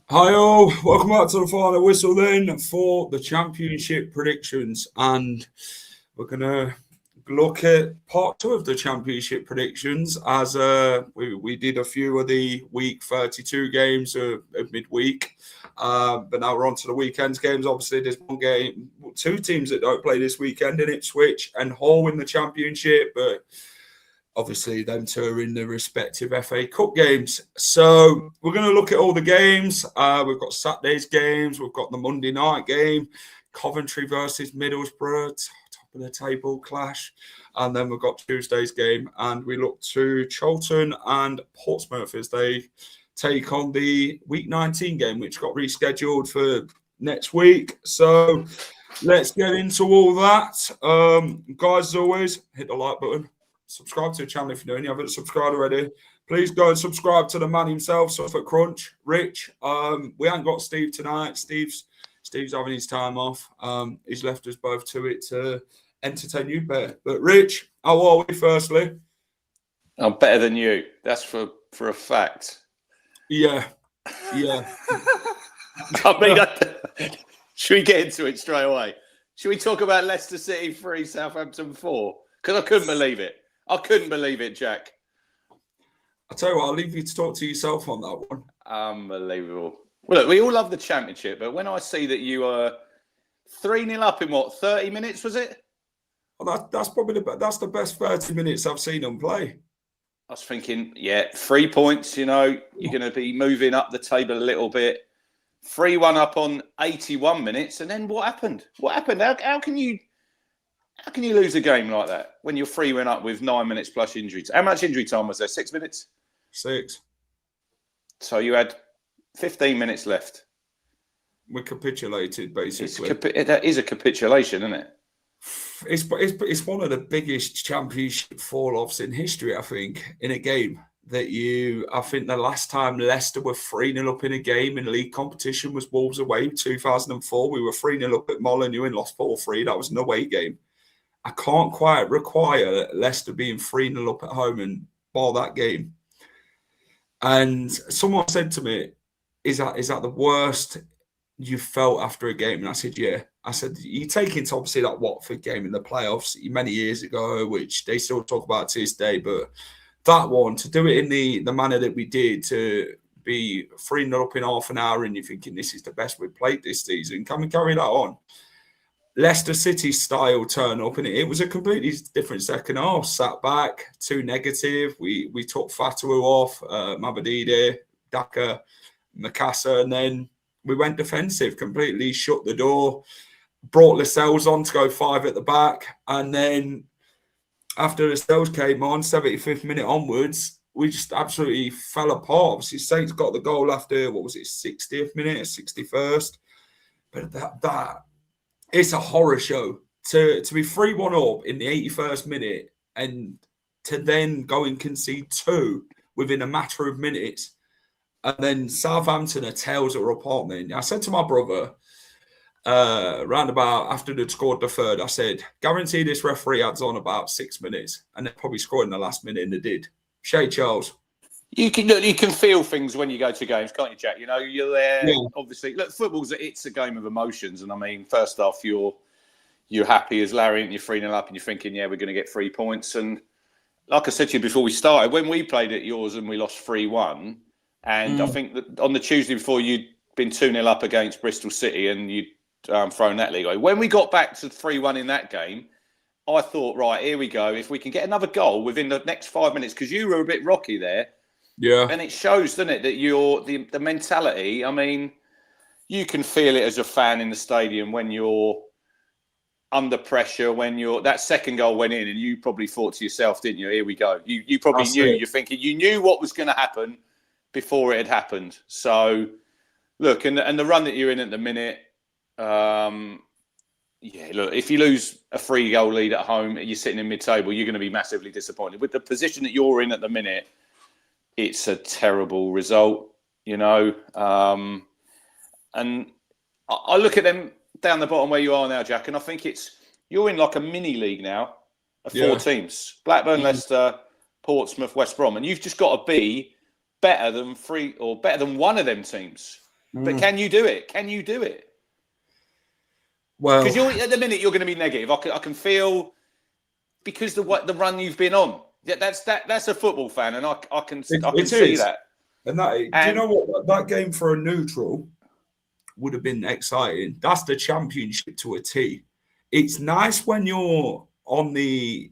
Hi all, welcome back to the final whistle then for the championship predictions, and we're going to look at part 2 of the championship predictions as we did a few of the week 32 games of midweek, but now we're on to the weekend's games. Obviously there's one game, 2 teams that don't play this weekend in Ipswich and Hull in the championship, but obviously, them 2 are in the respective FA Cup games. So we're going to look at all the games. We've got Saturday's games. We've got the Monday night game, Coventry versus Middlesbrough, top of the table clash. And then we've got Tuesday's game. And we look to Charlton and Portsmouth as they take on the Week 19 game, which got rescheduled for next week. So let's get into all that. Guys, as always, hit the like button. Subscribe to the channel if you haven't subscribed already. Please go and subscribe to the man himself, Suffolk Crunch, Rich. We haven't got Steve tonight. Steve's having his time off. He's left us both to it to entertain you better. But Rich, how are we firstly? I'm better than you. That's for a fact. Yeah. I mean, should we get into it straight away? Should we talk about Leicester City 3, Southampton 4? Because I couldn't believe it. Jack. I'll tell you what, I'll leave you to talk to yourself on that one. Unbelievable. Well, look, we all love the championship, but when I see that you are 3-0 up in 30 minutes, was it? Well, that's probably that's the best 30 minutes I've seen them play. I was thinking, 3 points, you're going to be moving up the table a little bit. 3-1 up on 81 minutes, and then what happened? How can you lose a game like that when you're 3-1 up with 9 minutes plus injury time? How much injury time was there? 6 minutes? 6. So you had 15 minutes left. We capitulated, basically. That is a capitulation, isn't it? It's one of the biggest championship fall-offs in history, I think, in a game. I think the last time Leicester were 3-0 up in a game in league competition was Wolves away, 2004. We were 3-0 up at Molineux and lost 4-3. That was an away game. I can't quite require Leicester being 3-0 up at home and bar that game. And someone said to me, is that the worst you felt after a game? And I said, yeah. I said, you take into obviously that Watford game in the playoffs many years ago, which they still talk about to this day, but that one, to do it in the manner that we did, to be 3-0 up in half an hour and you're thinking this is the best we've played this season, can we carry that on? Leicester City style turn up, and it was a completely different second half. Sat back, 2 negative. We took Fatu off, Mabadide, Daka, Makassa, and then we went defensive, completely shut the door, brought Lascelles on to go 5 at the back, and then after Lascelles came on, 75th minute onwards, we just absolutely fell apart. Obviously, Saints got the goal after, 60th minute, 61st. But that it's a horror show. To be 3-1 up in the 81st minute and to then go and concede 2 within a matter of minutes. And then Southampton are tails that were apart. Then I said to my brother, round about after they'd scored the third, I said, guarantee this referee adds on about 6 minutes, and they probably scored in the last minute, and they did. Shay Charles. You can feel things when you go to games, can't you, Jack? You're there. Yeah. Obviously, look, it's a game of emotions, and I mean, first off, you're happy as Larry, and you're 3-0 up, and you're thinking, we're going to get 3 points. And like I said to you before we started, when we played at yours and we lost 3-1, and I think that on the Tuesday before you'd been 2-0 up against Bristol City, and you'd thrown that league away. When we got back to 3-1 in that game, I thought, right, here we go. If we can get another goal within the next 5 minutes, because you were a bit rocky there. Yeah. And it shows, doesn't it, that the mentality, I mean, you can feel it as a fan in the stadium when you're under pressure when that second goal went in, and you probably thought to yourself, didn't you? Here we go. You probably knew. You're thinking you knew what was going to happen before it had happened. So look, and the run that you're in at the minute, look, if you lose a 3-goal lead at home, you're sitting in mid-table, you're going to be massively disappointed. With the position that you're in at the minute, it's a terrible result, And I look at them down the bottom where you are now, Jack, and I think you're in like a mini league now of 4 teams: Blackburn, Leicester, Portsmouth, West Brom, and you've just got to be better than 3 or better than one of them teams. But can you do it? Can you do it? Well, because at the minute you're going to be negative. I can feel, because the run you've been on. Yeah, that's a football fan, and I can see that. And do you know what? That game for a neutral would have been exciting. That's the Championship to a T. It's nice when you're on the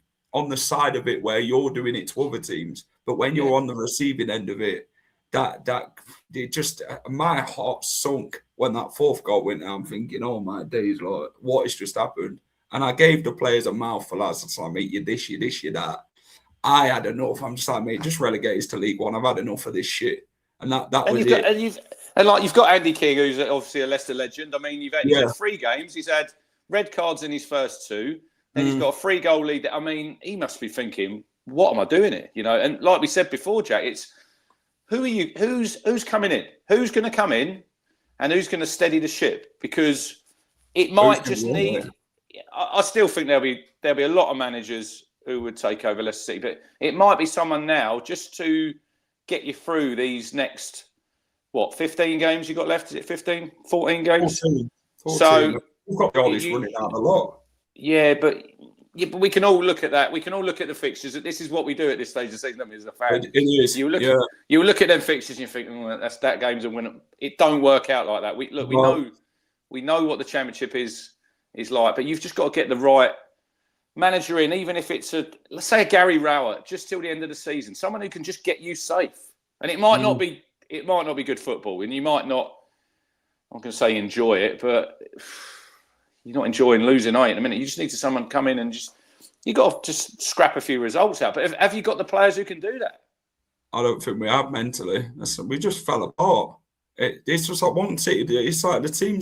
side of it where you're doing it to other teams, but when you're on the receiving end of it, that it just, my heart sunk when that 4th goal went out. I'm thinking, oh my days, Lord, what has just happened? And I gave the players a mouthful. I was like, mate, you this, you this, you that. I had enough. I'm just like, mate, just relegate us to League One. I've had enough of this shit. And that was it. You've got Andy King, who's obviously a Leicester legend. I mean, he's had 3 games. He's had red cards in his first 2. Then he's got a 3-goal lead. I mean, he must be thinking, what am I doing here? And like we said before, Jack, it's who are you? Who's coming in? Who's going to come in, and who's going to steady the ship? Because it might just need. I still think there'll be a lot of managers who would take over Leicester City, but it might be someone now just to get you through these next 15 games you got left? Is it 15, 14 games? 14. So we've got the oldest running out a lot. Yeah, but we can all look at that. We can all look at the fixtures. This is what we do at this stage of the season as a fan. It is. You look at them fixtures and you think, that game's a win. It don't work out like that. We know what the Championship is like, but you've just got to get the right manager in, even if it's let's say a Gary Rowett, just till the end of the season, someone who can just get you safe. And it might not be good football, and you might not, I'm going to say enjoy it, but you're not enjoying losing, are you, in a minute? You just need someone come in and you got to just scrap a few results out. But have you got the players who can do that? I don't think we have mentally. We just fell apart. It's just like one City. It's like the team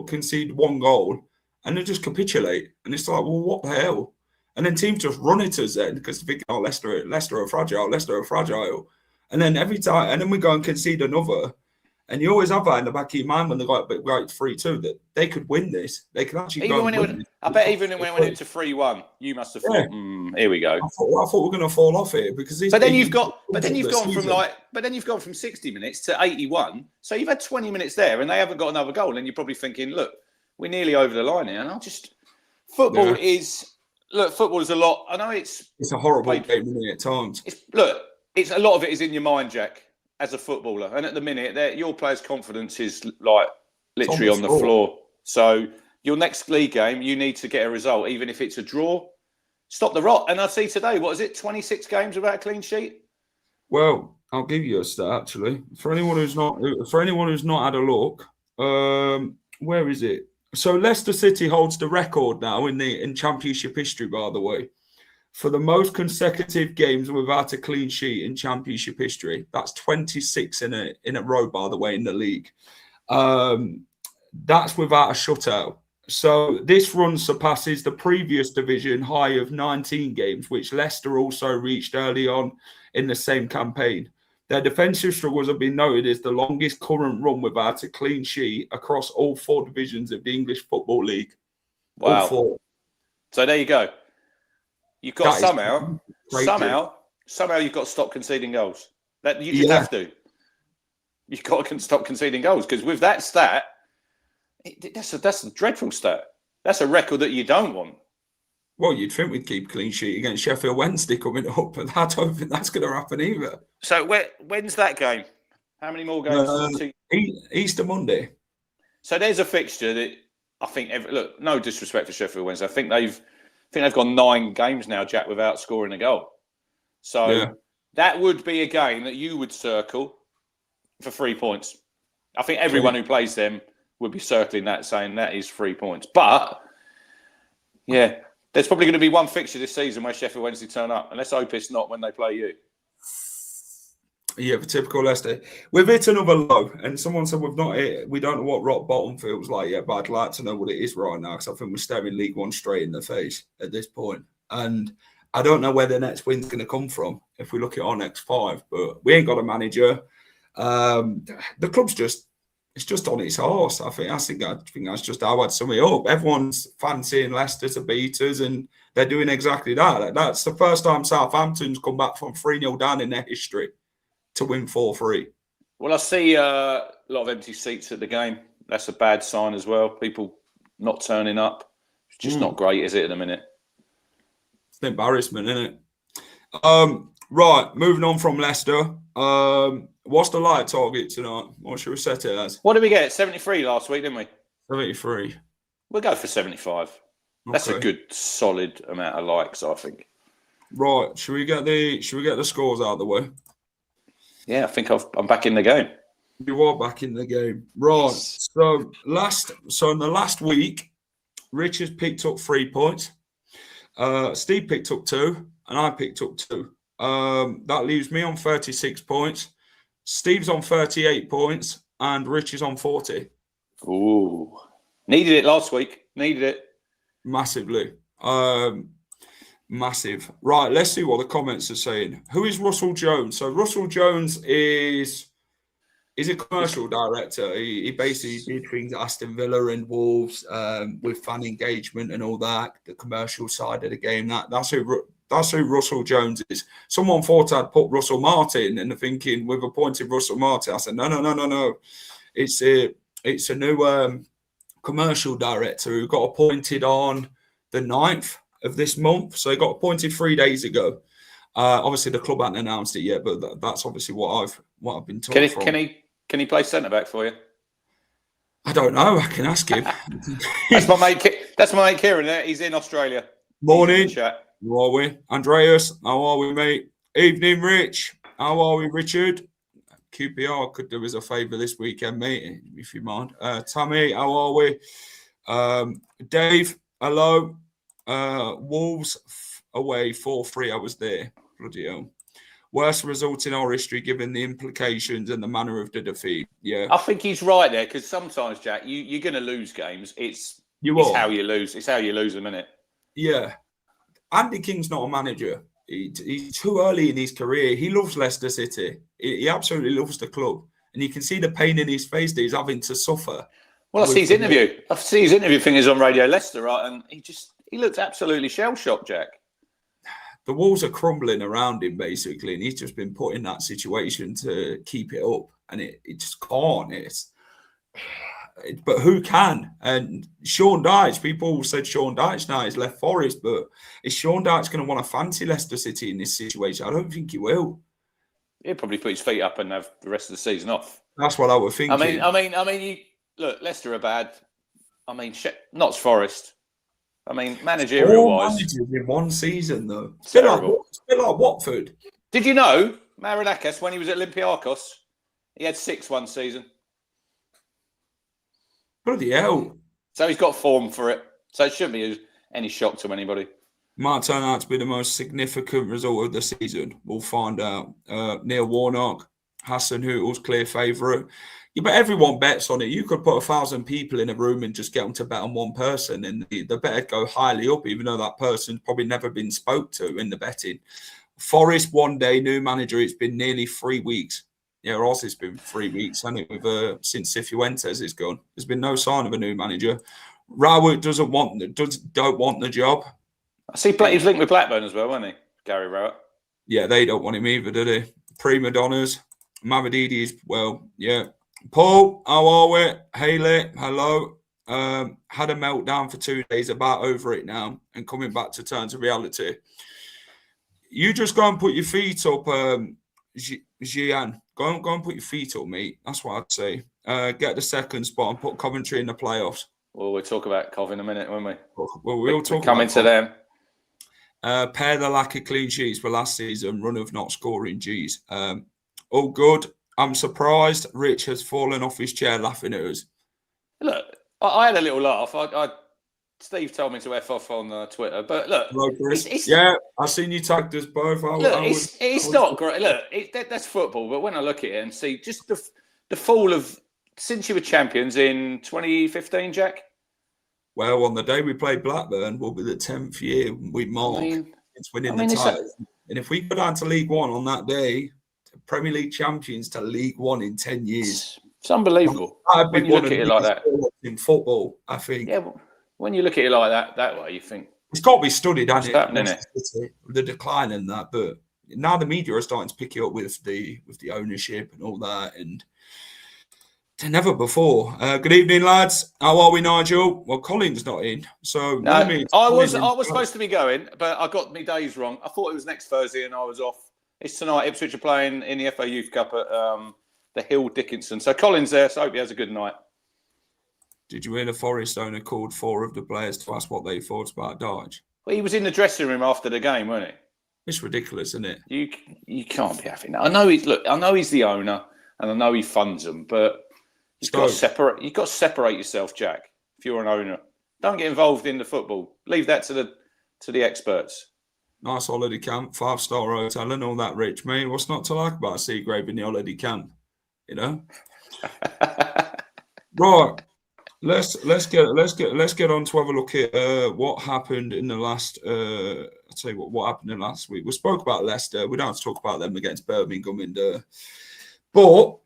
concede 1 goal, and they just capitulate. And it's like, well, what the hell? And then teams just run at us then because they think, oh, Leicester are fragile. And then every time, and then we go and concede another. And you always have that in the back of your mind when they got 3-2 that they could win this. They could actually I bet even when it went into 3-1, you must have thought, here we go. I thought we were going to fall off here because. But then you've gone from 60 minutes to 81. So you've had 20 minutes there, and they haven't got another goal. And you're probably thinking, look, we're nearly over the line here. And football is a lot. I know it's a horrible game at times. It's a lot of it is in your mind, Jack, as a footballer. And at the minute, your players' confidence is like literally on the floor. So your next league game, you need to get a result, even if it's a draw. Stop the rot. And I see today, 26 games without a clean sheet? Well, I'll give you a stat actually. For anyone who's not had a look, where is it? So Leicester City holds the record now in Championship history, by the way, for the most consecutive games without a clean sheet in Championship history. That's 26 in a row, by the way, in the league. That's without a shutout. So this run surpasses the previous division high of 19 games, which Leicester also reached early on in the same campaign. Their defensive struggles have been noted as the longest current run without a clean sheet across all 4 divisions of the English Football League. Wow. All 4. So there you go. You've got somehow you've got to stop conceding goals. That you just have to. You've got to stop conceding goals because with that stat, that's a dreadful stat. That's a record that you don't want. Well, you'd think we'd keep clean sheet against Sheffield Wednesday coming up, but I don't think that's going to happen either. So when's that game? How many more games? Easter Monday. So there's a fixture that I think. No disrespect for Sheffield Wednesday. I think they've gone 9 games now, Jack, without scoring a goal. So that would be a game that you would circle for 3 points. I think everyone who plays them would be circling that, saying that is 3 points. But Yeah. There's probably going to be one fixture this season where Sheffield Wednesday turn up. And let's hope it's not when they play you. Yeah, for typical Leicester. We've hit another low, and someone said we've not hit, we don't know what rock bottom feels like yet, but I'd like to know what it is right now, because I think we're staring League One straight in the face at this point. And I don't know where the next win's going to come from if we look at our next 5, but we ain't got a manager. The club's it's just on its horse. I think that's just how I'd sum it up. Everyone's fancying Leicester to beat us, and they're doing exactly that. That's the first time Southampton's come back from 3-0 down in their history to win 4-3. Well, I see a lot of empty seats at the game. That's a bad sign as well. People not turning up. It's just not great, is it, at the minute? It's an embarrassment, isn't it? Right, moving on from Leicester. What's the light target tonight? What should we set it as? What did we get? 73 last week, didn't we? 73. We'll go for 75. Okay. That's a good, solid amount of likes, I think. Right, should we get the scores out of the way? Yeah, I think I'm back in the game. You are back in the game. Right. So in the last week, Rich has picked up 3 points. Steve picked up 2, and I picked up 2. That leaves me on 36 points. Steve's on 38 points, and Rich is on 40. Ooh. Needed it last week. Needed it. Massively. Massive. Right, let's see what the comments are saying. Who is Russell Jones? So Russell Jones is a commercial director. He basically did things at Aston Villa and Wolves with fan engagement and all that, the commercial side of the game. That's who Russell Jones is. Someone thought I'd put Russell Martin, and they're thinking we've appointed Russell Martin. I said, no. It's a new commercial director who got appointed on the 9th of this month. So he got appointed 3 days ago. Obviously, the club hasn't announced it yet, but that's obviously what I've been told. Can he play centre back for you? I don't know. I can ask him. That's my mate Kieran. He's in Australia. Morning. How are we? Andreas, how are we, mate? Evening, Rich. How are we, Richard? QPR could do us a favour this weekend, mate, if you mind. Tammy, how are we? Dave, hello. Wolves away 4-3. I was there. Bloody hell. Worst result in our history, given the implications and the manner of the defeat. Yeah, I think he's right there, because sometimes, Jack, you're going to lose games. It's how you lose. It's how you lose them, isn't it? Yeah. Andy King's not a manager. He's too early in his career. He loves Leicester City. He absolutely loves the club. And you can see the pain in his face that he's having to suffer. Well, I see his interview thing is on Radio Leicester, right? And he looks absolutely shell-shocked, Jack. The walls are crumbling around him, basically, and he's just been put in that situation to keep it up. And it just can't. But who can? And Sean Dyche, people said Sean Dyche now he's left Forest, but is Sean Dyche going to want to fancy Leicester City in this situation? I don't think he will. He'll probably put his feet up and have the rest of the season off. That's what I was thinking. I mean, look, Leicester are bad. I mean, not Forest. I mean, managerial-wise. Managers in one season, though. It's a bit like Watford. Did you know Marinakis, when he was at Olympiacos, he had 6 one season? Bloody hell. So he's got form for it. So it shouldn't be any shock to anybody. Might turn out to be the most significant result of the season. We'll find out. Neil Warnock, Hassan Hootle's clear favourite. Yeah, but everyone bets on it. You could put 1,000 people in a room and just get them to bet on one person, and the bet would go highly up, even though that person's probably never been spoke to in the betting. Forest, one day, new manager. It's been nearly 3 weeks. Yeah, Ross, it's been 3 weeks, hasn't it? With since Cifuentes is gone, there's been no sign of a new manager. Rowett don't want the job. I see he's linked with Blackburn as well, wasn't he? Gary Rowett. Yeah, they don't want him either, do they? Prima donnas. Mavididi is, well, yeah. Paul, how are we? Haley, hello. Had a meltdown for 2 days, about over it now, and coming back to terms of reality. You just go and put your feet up, Gian. Go and put your feet up, mate. That's what I'd say. Get the second spot and put Coventry in the playoffs. Well, we'll talk about Cov in a minute, won't we? Well, we'll talk coming to them. Pair the lack of clean sheets for last season, run of not scoring G's. All good. I'm surprised Rich has fallen off his chair laughing at us. Look, I had a little laugh. Steve told me to F off on Twitter. But look, hello, Chris. Yeah, I've seen you tagged us both. It's not great. Look, that's football. But when I look at it and see just the fall of since you were champions in 2015, Jack. Well, on the day we played Blackburn, will be the 10th year we mark since winning the title. And if we go down to League One on that day, Premier League champions to League One in 10 years. It's unbelievable. When you look at it like that. In football, I think. Yeah, when you look at it like that way, you think. It's got to be studied, hasn't it? Happening, the decline in that. But now the media are starting to pick it up with the ownership and all that. And never before. Good evening, lads. How are we, Nigel? Well, Colin's not in. So no, I was supposed to be going, but I got my days wrong. I thought it was next Thursday and I was off. It's tonight. Ipswich are playing in the FA Youth Cup at the Hill Dickinson. So Colin's there, so I hope he has a good night. Did you hear a Forest owner called 4 of the players to ask what they thought about Darge? Well, he was in the dressing room after the game, wasn't he? It's ridiculous, isn't it? You can't be having that. I know he's the owner, and I know he funds them, but you've got to separate. You've got to separate yourself, Jack. If you're an owner, don't get involved in the football. Leave that to the experts. Nice holiday camp, 5-star hotel, and all that, Rich. Mate, what's not to like about Seagrave in the holiday camp? You know. Right. Let's get on to have a look at what happened in the last. I'll tell you what happened in last week. We spoke about Leicester. We don't have to talk about them against Birmingham, but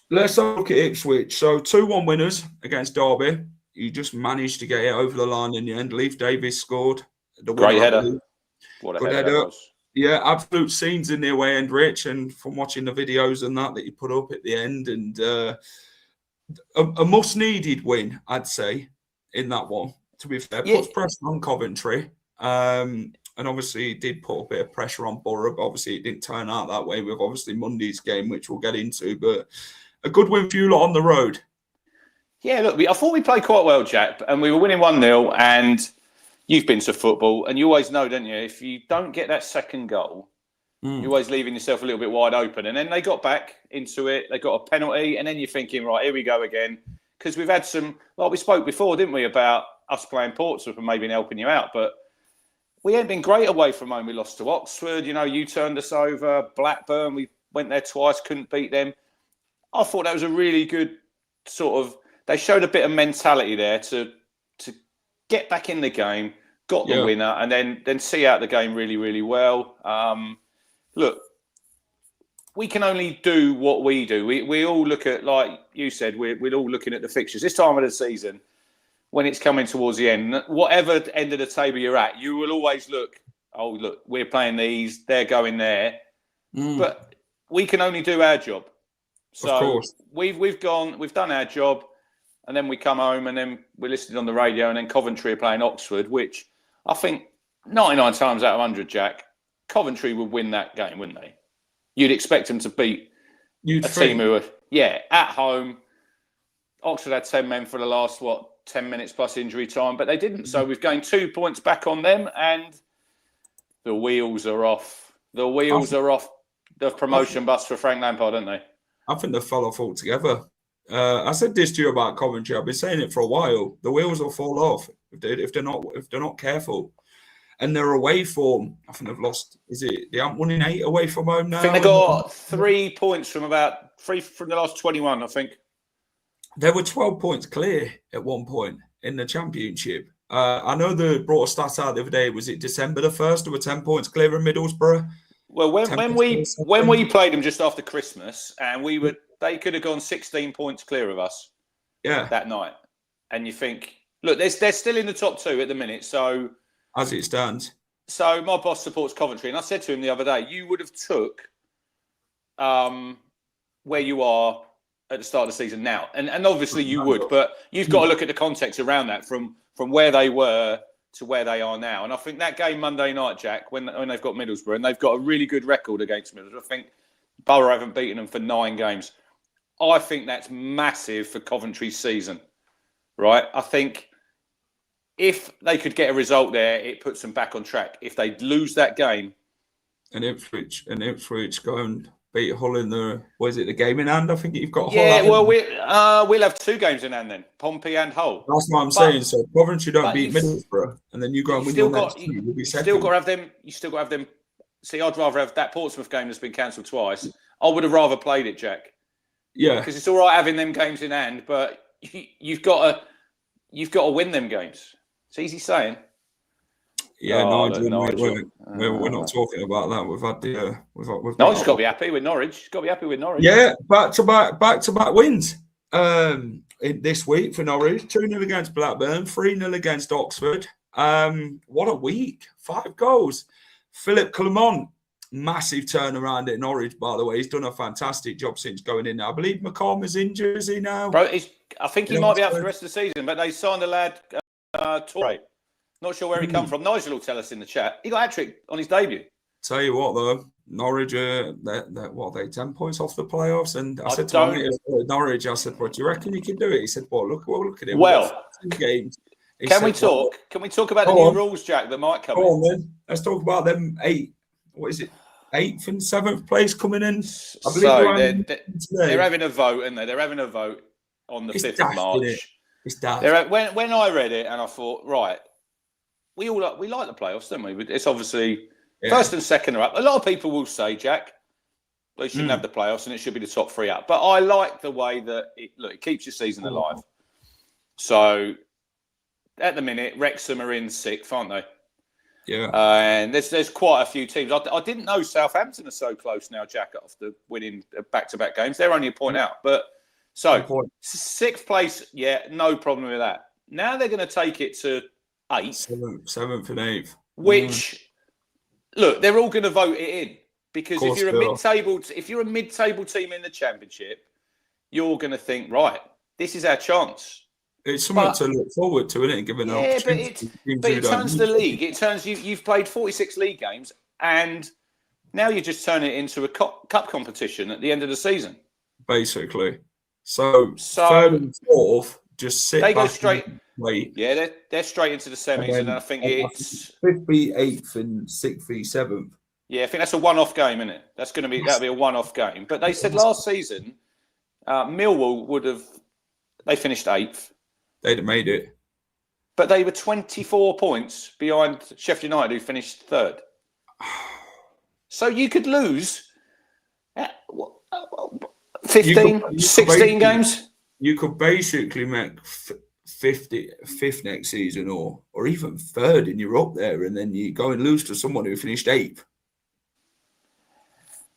let's have a look at Ipswich. So 2-1 winners against Derby. You just managed to get it over the line in the end. Leif Davis scored. Great header. What a header that was. Yeah, absolute scenes in the away end, Rich. And from watching the videos and that you put up at the end, and a much-needed win, I'd say, in that one. To be fair, puts pressure on Coventry. And obviously, it did put a bit of pressure on Borough. But obviously, it didn't turn out that way with obviously Monday's game, which we'll get into. But a good win for you lot on the road. Yeah, look, I thought we played quite well, Jack. And we were winning 1-0. And you've been to football. And you always know, don't you, if you don't get that second goal, you're always leaving yourself a little bit wide open. And then they got back into it. They got a penalty. And then you're thinking, right, here we go again. Because we've had some, like we spoke before, didn't we, about us playing Portsmouth and maybe helping you out. But we ain't been great away from home. We lost to Oxford. You know, you turned us over. Blackburn, we went there twice, couldn't beat them. I thought that was a really good sort of, they showed a bit of mentality there to get back in the game, got the winner, and then see out the game really, really well. Look, we can only do what we do. We all look at, like you said, we're all looking at the fixtures. This time of the season, when it's coming towards the end, whatever end of the table you're at, you will always look, oh, look, we're playing these, they're going there. But we can only do our job. So of course. We've done our job, and then we come home and then we're listening on the radio, and then Coventry are playing Oxford, which I think 99 times out of 100, Jack, Coventry would win that game, wouldn't they? You'd expect them to beat team who are, at home. Oxford had 10 men for the last, 10 minutes plus injury time, but they didn't. So we've gained 2 points back on them, and the wheels are off. The wheels are off the promotion bus for Frank Lampard, aren't they? I think they fell off altogether. I said this to you about Coventry. I've been saying it for a while. The wheels will fall off if they're not careful. And their away form, I think they've lost. They haven't won in 8 away from home now? I think they got 3 points from from the last 21, I think. They were 12 points clear at one point in the Championship. I know they brought a stat out the other day. Was it December the 1st? They were 10 points clear in Middlesbrough. Well, when we played them just after Christmas, and they could have gone 16 points clear of us. Yeah, that night. And you think, look, they're still in the top 2 at the minute. So as it stands. So my boss supports Coventry, and I said to him the other day, you would have took where you are at the start of the season now, and obviously you would, but you've got to look at the context around that from where they were to where they are now. And I think that game Monday night, Jack, when they've got Middlesbrough, and they've got a really good record against Middlesbrough. I think Borough haven't beaten them for 9 games. I think that's massive for Coventry's season, right? I think if they could get a result there, it puts them back on track. If they lose that game, and Ipswich going beat Hull in the the game in hand. I think you've got Hull. Yeah, well, we'll have 2 games in hand then, Pompey and Hull. That's what I'm saying. So Coventry don't beat Middlesbrough, and then you go and win your next 2, you'll be second. You still got to have them. See, I'd rather have that Portsmouth game that's been cancelled twice. I would have rather played it, Jack. Yeah, because it's all right having them games in hand, but you've got to win them games. It's easy saying. Yeah, Nigel. We're not talking about that. We've had the. Nigel's got to be happy with Norwich. He's got to be happy with Norwich. Yeah, back to back wins. This week for Norwich, 2-0 against Blackburn, 3-0 against Oxford. What a week! 5 goals. Philip Clement, massive turnaround at Norwich. By the way, he's done a fantastic job since going in. I believe McCorm is injured. Is he now? Bro, I think he might be out for the rest of the season. But they signed a lad, Torre. Not sure where he come from. Nigel will tell us in the chat. He got a hat-trick on his debut. Tell you what, though, Norwich, they're 10 points off the playoffs? And I said to Norwich, I said, what do you reckon you can do it? He said, well, look at him. Well, 2 games. Can we talk about the new rules, Jack, that might come in? On, then. Let's talk about them 8th and 7th place coming in. I believe they're having a vote, aren't they? They're having a vote on the 5th of March. It's daft. When I read it and I thought, right, we like the playoffs, don't we? It's obviously first and second are up. A lot of people will say, Jack, they shouldn't have the playoffs and it should be the top 3 up. But I like the way that it keeps your season alive. So at the minute, Wrexham are in 6th, aren't they? Yeah. And there's quite a few teams. I didn't know Southampton are so close now, Jack, after winning back-to-back games. They're only a point out. But so 6th place, no problem with that. Now they're going to take it to 8th, 7th and 8th. Which, look, they're all going to vote it in because if you're a mid-table team in the Championship, you're going to think, right, this is our chance. It's something to look forward to, isn't it? Given but it turns the league. It turns you've played 46 league games, and now you just turn it into a cup competition at the end of the season. Basically, so 3rd and 4th just sit. They go straight. Wait. Yeah, they're straight into the semis, and I think it's 5th v 8th and 6th v 7th. Yeah, I think that's a one-off game, isn't it? That'll be a one-off game. But they said last season, Millwall they finished 8th. They'd have made it. But they were 24 points behind Sheffield United, who finished 3rd. So you could lose 16 games. You could basically make 5th next season or even 3rd, and you're up there, and then you go and lose to someone who finished 8th.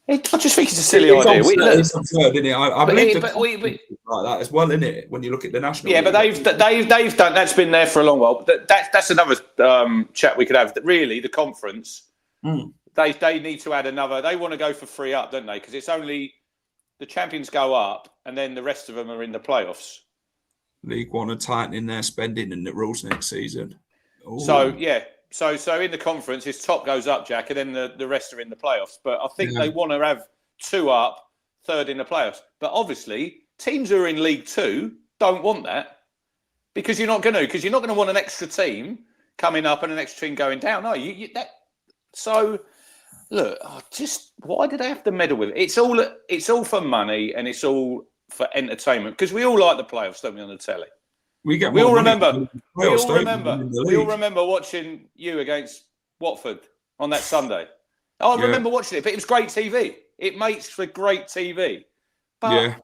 I just think it's a silly idea. It's absurd, isn't it? I believe like that as well, isn't it? When you look at the national. Yeah, league. But they've done. That's been there for a long while. That's another chat we could have. Really, the conference. They need to add another. They want to go for 3 up, don't they? Because it's only the champions go up, and then the rest of them are in the playoffs. League One are tightening their spending and the rules next season. Ooh. So yeah. So in the conference, his top goes up, Jack, and then the rest are in the playoffs. But I think they want to have 2 up, 3rd in the playoffs. But obviously, teams who are in League 2 don't want that because you're not going to want an extra team coming up and an extra team going down. No, So look, why do they have to meddle with it? It's all for money and it's all for entertainment because we all like the playoffs, don't we, on the telly? We all remember watching you against Watford on that Sunday. I remember watching it, but it was great TV. It makes for great TV. But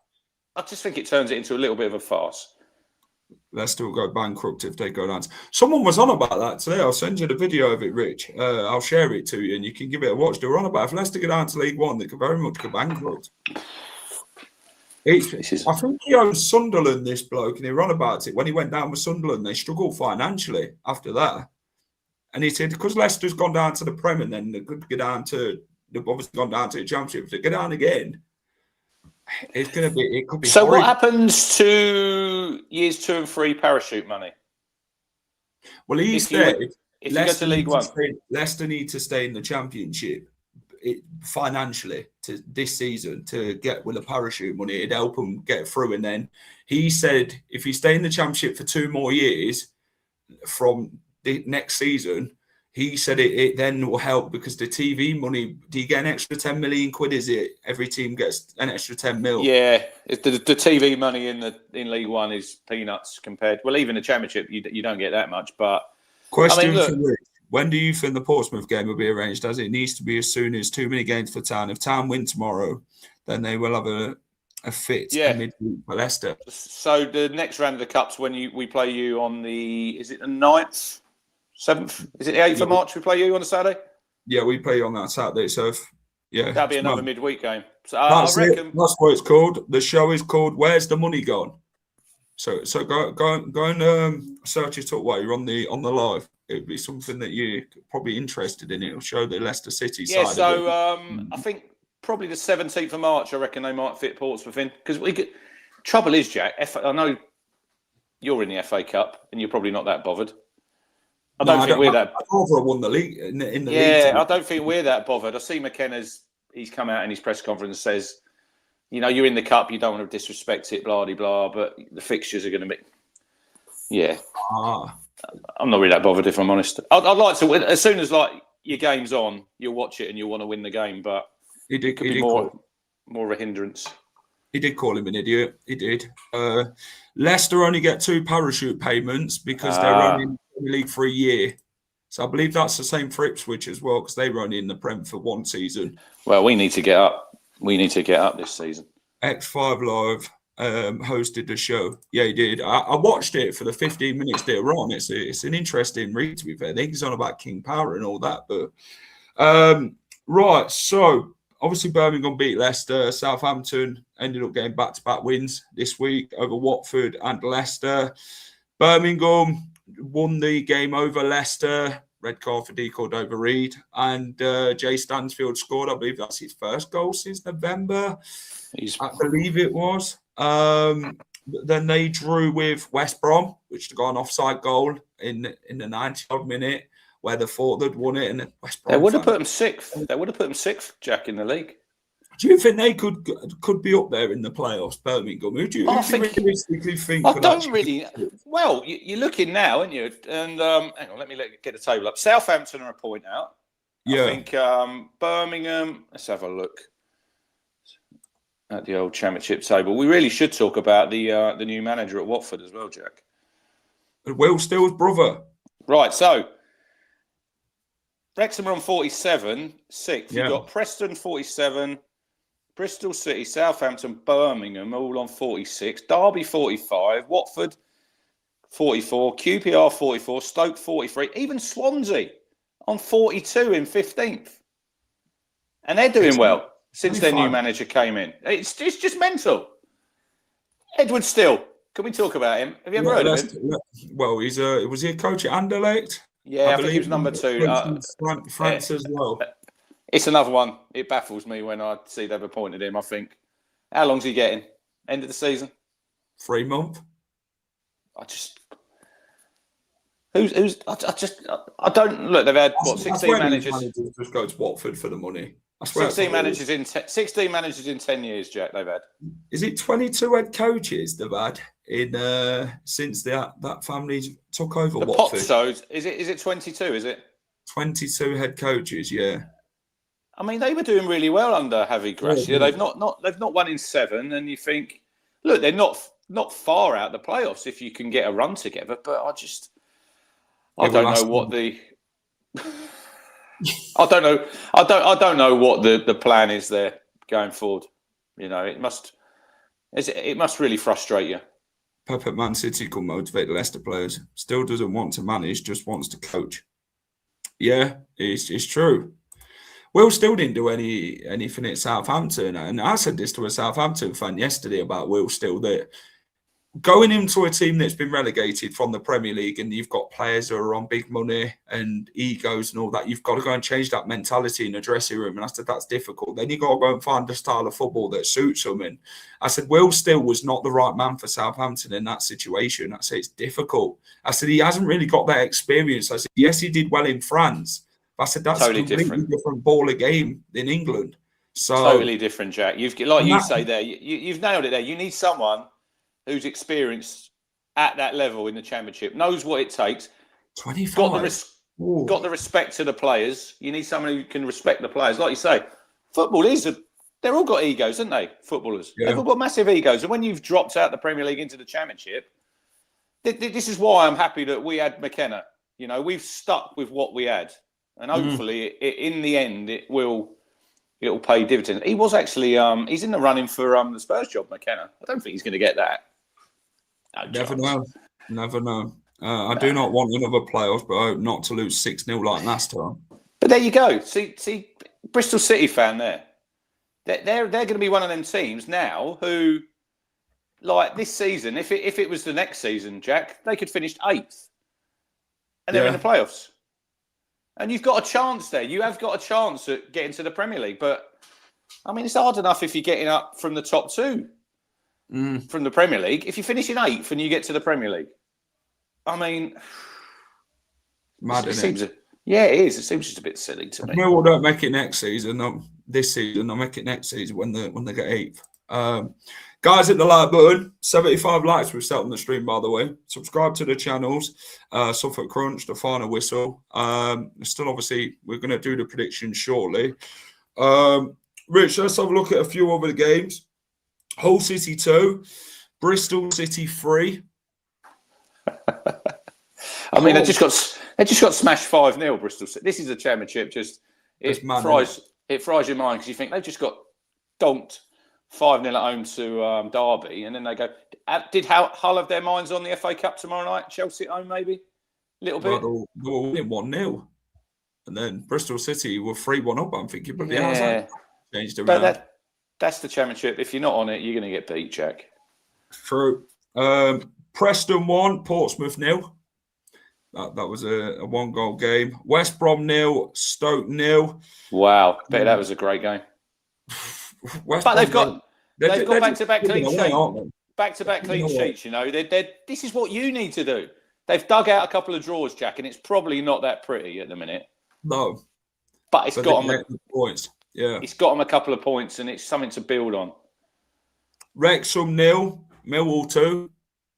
I just think it turns it into a little bit of a farce. Leicester will go bankrupt if they go down. Someone was on about that today. I'll send you the video of it, Rich. I'll share it to you and you can give it a watch. They were on about if Leicester go down to League One, they could very much go bankrupt. I think he owns Sunderland, this bloke, and he ran about it. When he went down with Sunderland, they struggled financially after that. And he said, because Leicester's gone down to the Prem and then they could get down to, they've obviously gone down to the Championship. If they go down again, it could be So horrible. What happens to years 2 and 3 parachute money? Well, he said if you go to League One, Leicester need to stay in the Championship financially to this season to get with the parachute money. It'd help them get through. And then he said if you stay in the Championship for 2 more years from the next season, he said it then will help because the TV money, do you get an extra 10 million quid? Is it every team gets an extra 10 mil? Yeah, the TV money in League One is peanuts compared. Well, even the Championship, you don't get that much. But question for Rich: when do you think the Portsmouth game will be arranged? As it needs to be as soon as too many games for Town. If Town win tomorrow, then they will have a fit midweek for Leicester. So the next round of the Cups, when we play you on is it the 9th? 7th? Is it the 8th of March we play you on a Saturday? Yeah, we play you on that Saturday. So, that'll be another midweek game. So that's I reckon that's what it's called. The show is called "Where's the Money Gone?" So go and search it up while you're on the live. It'd be something that you're probably interested in. It'll show the Leicester City side. Yeah. So I think probably the 17th of March. I reckon they might fit Portsmouth in because we could. Trouble is, Jack. I know you're in the FA Cup and you're probably not that bothered. I don't think we're that. I'd rather won the league in the league. Yeah, I don't think we're that bothered. I see McKenna's. He's come out in his press conference and says, you're in the cup. You don't want to disrespect it, blah blah. But the fixtures are going to be. Yeah. I'm not really that bothered if I'm honest. I'd like to win as soon as your game's on. You'll watch it and you'll want to win the game. But it could be more of a hindrance. He did call him an idiot. He did. Leicester only get 2 parachute payments because they're only in the league for a year. So I believe that's the same for Ipswich as well because they were only in the Prem for 1 season. Well, we need to get up. We need to get up this season. X5 Live hosted the show. Yeah, he did. I watched it for the 15 minutes they were on. It's an interesting read, to be fair. I think he's on about King Power and all that. But right, so obviously Birmingham beat Leicester. Southampton ended up getting back-to-back wins this week over Watford and Leicester. Birmingham won the game over Leicester. Red card for D over Reed. And Jay Stansfield scored. I believe that's his first goal since November. I believe it was. Then they drew with West Brom, which got an offside goal in the 90th minute where they thought they'd won it. And West Brom they would have put them 6th. They would have put them 6th, Jack, in the league. Do you think they could be up there in the playoffs, Birmingham? Who do you realistically think? I don't really. Well, you're looking now, aren't you? And hang on, let me get the table up. Southampton are a point out. Yeah. I think Birmingham. Let's have a look at the old Championship table. We really should talk about the new manager at Watford as well, Jack. Will Steele's brother. Right. So Wrexham are on 47, 6th. Yeah. You've got Preston 47. Bristol City, Southampton, Birmingham, all on 46. Derby 45. Watford 44. QPR 44. Stoke 43. Even Swansea on 42 in 15th. And they're doing well since their new manager came in. It's just mental. Edward Steele. Can we talk about him? Have you ever heard of him? Well, was he a coach at Anderlecht? Yeah, I think he was number 2. France as well. It's another one. It baffles me when I see they've appointed him. I think, how long's he getting? End of the season? 3 months. I don't look. They've had 16 managers. Just go to Watford for the money. 16 managers in 16 managers in 10 years, Jack. They've had. Is it 22 head coaches they've had in since that family took over the Watford? Potsos, is it 22? Is it 22 head coaches? Yeah. I mean, they were doing really well under Javi Gracia. They've not won in 7, and you think, look, they're not far out the playoffs if you can get a run together. But I don't know what the I don't know what the plan is there going forward. It must really frustrate you. Pep at Man City could motivate the Leicester players. Still doesn't want to manage, just wants to coach. Yeah, it's true. Will still didn't do anything at Southampton, and I said this to a Southampton fan yesterday about Will Still, that going into a team that's been relegated from the Premier League and you've got players who are on big money and egos and all that, you've got to go and change that mentality in the dressing room. And I said, that's difficult. Then you've got to go and find a style of football that suits them. And I said, Will Still was not the right man for Southampton in that situation. I said, it's difficult. I said, he hasn't really got that experience. I said, yes, he did well in France. But I said, that's totally a completely different ball of game in England. So totally different, Jack. You say there, you've nailed it there. You need someone who's experienced at that level in the Championship, knows what it takes. 25. Ooh. got the respect to the players. You need someone who can respect the players. Like you say, football they're all got egos, haven't they? Footballers. Yeah. They've all got massive egos. And when you've dropped out the Premier League into the Championship, this is why I'm happy that we had McKenna. You know, we've stuck with what we had. And hopefully, in the end, it'll pay dividends. He was actually, he's in the running for the Spurs job, McKenna. I don't think he's going to get that. Never know. I do not want another playoffs, but I hope not to lose 6-0 like last time. But there you go. See, Bristol City fan there. They're going to be one of them teams now who, like this season, if it was the next season, Jack, they could finish 8th. And they're in the playoffs. And you've got a chance there. You have got a chance at getting to the Premier League. But, I mean, it's hard enough if you're getting up from the top 2 from the Premier League. If you finish in 8th and you get to the Premier League, I mean... Mad, isn't it? Yeah, it is. It seems just a bit silly to me. Millwall don't make it next season. This season, they'll make it next season when they get 8th. Guys, hit the like button. 75 likes we've set on the stream, by the way. Subscribe to the channels. Suffolk Crunch, the final whistle. Still, obviously, we're going to do the predictions shortly. Rich, let's have a look at a few other games. Hull City 2, Bristol City 3. I mean, they just got smashed 5-0, Bristol City. This is a Championship. It fries your mind because you think they've just got donked 5-0 at home to Derby, and then they go. Did Hull have their minds on the FA Cup tomorrow night? Chelsea at home, maybe a little bit. Well, they were winning 1-0, and then Bristol City were 3-1 up. I'm thinking, but yeah, changed around. But that's the Championship. If you're not on it, you're going to get beat, Jack. True. Preston 1, Portsmouth 0. That was a 1-goal game. West Brom 0, Stoke 0. Wow, bet that was a great game. But they've got back-to-back clean sheets. Back-to-back clean sheets. You know, this is what you need to do. They've dug out a couple of draws, Jack, and it's probably not that pretty at the minute. No, but it's got them points. Yeah, it's got them a couple of points, and it's something to build on. Wrexham 0, Millwall 2.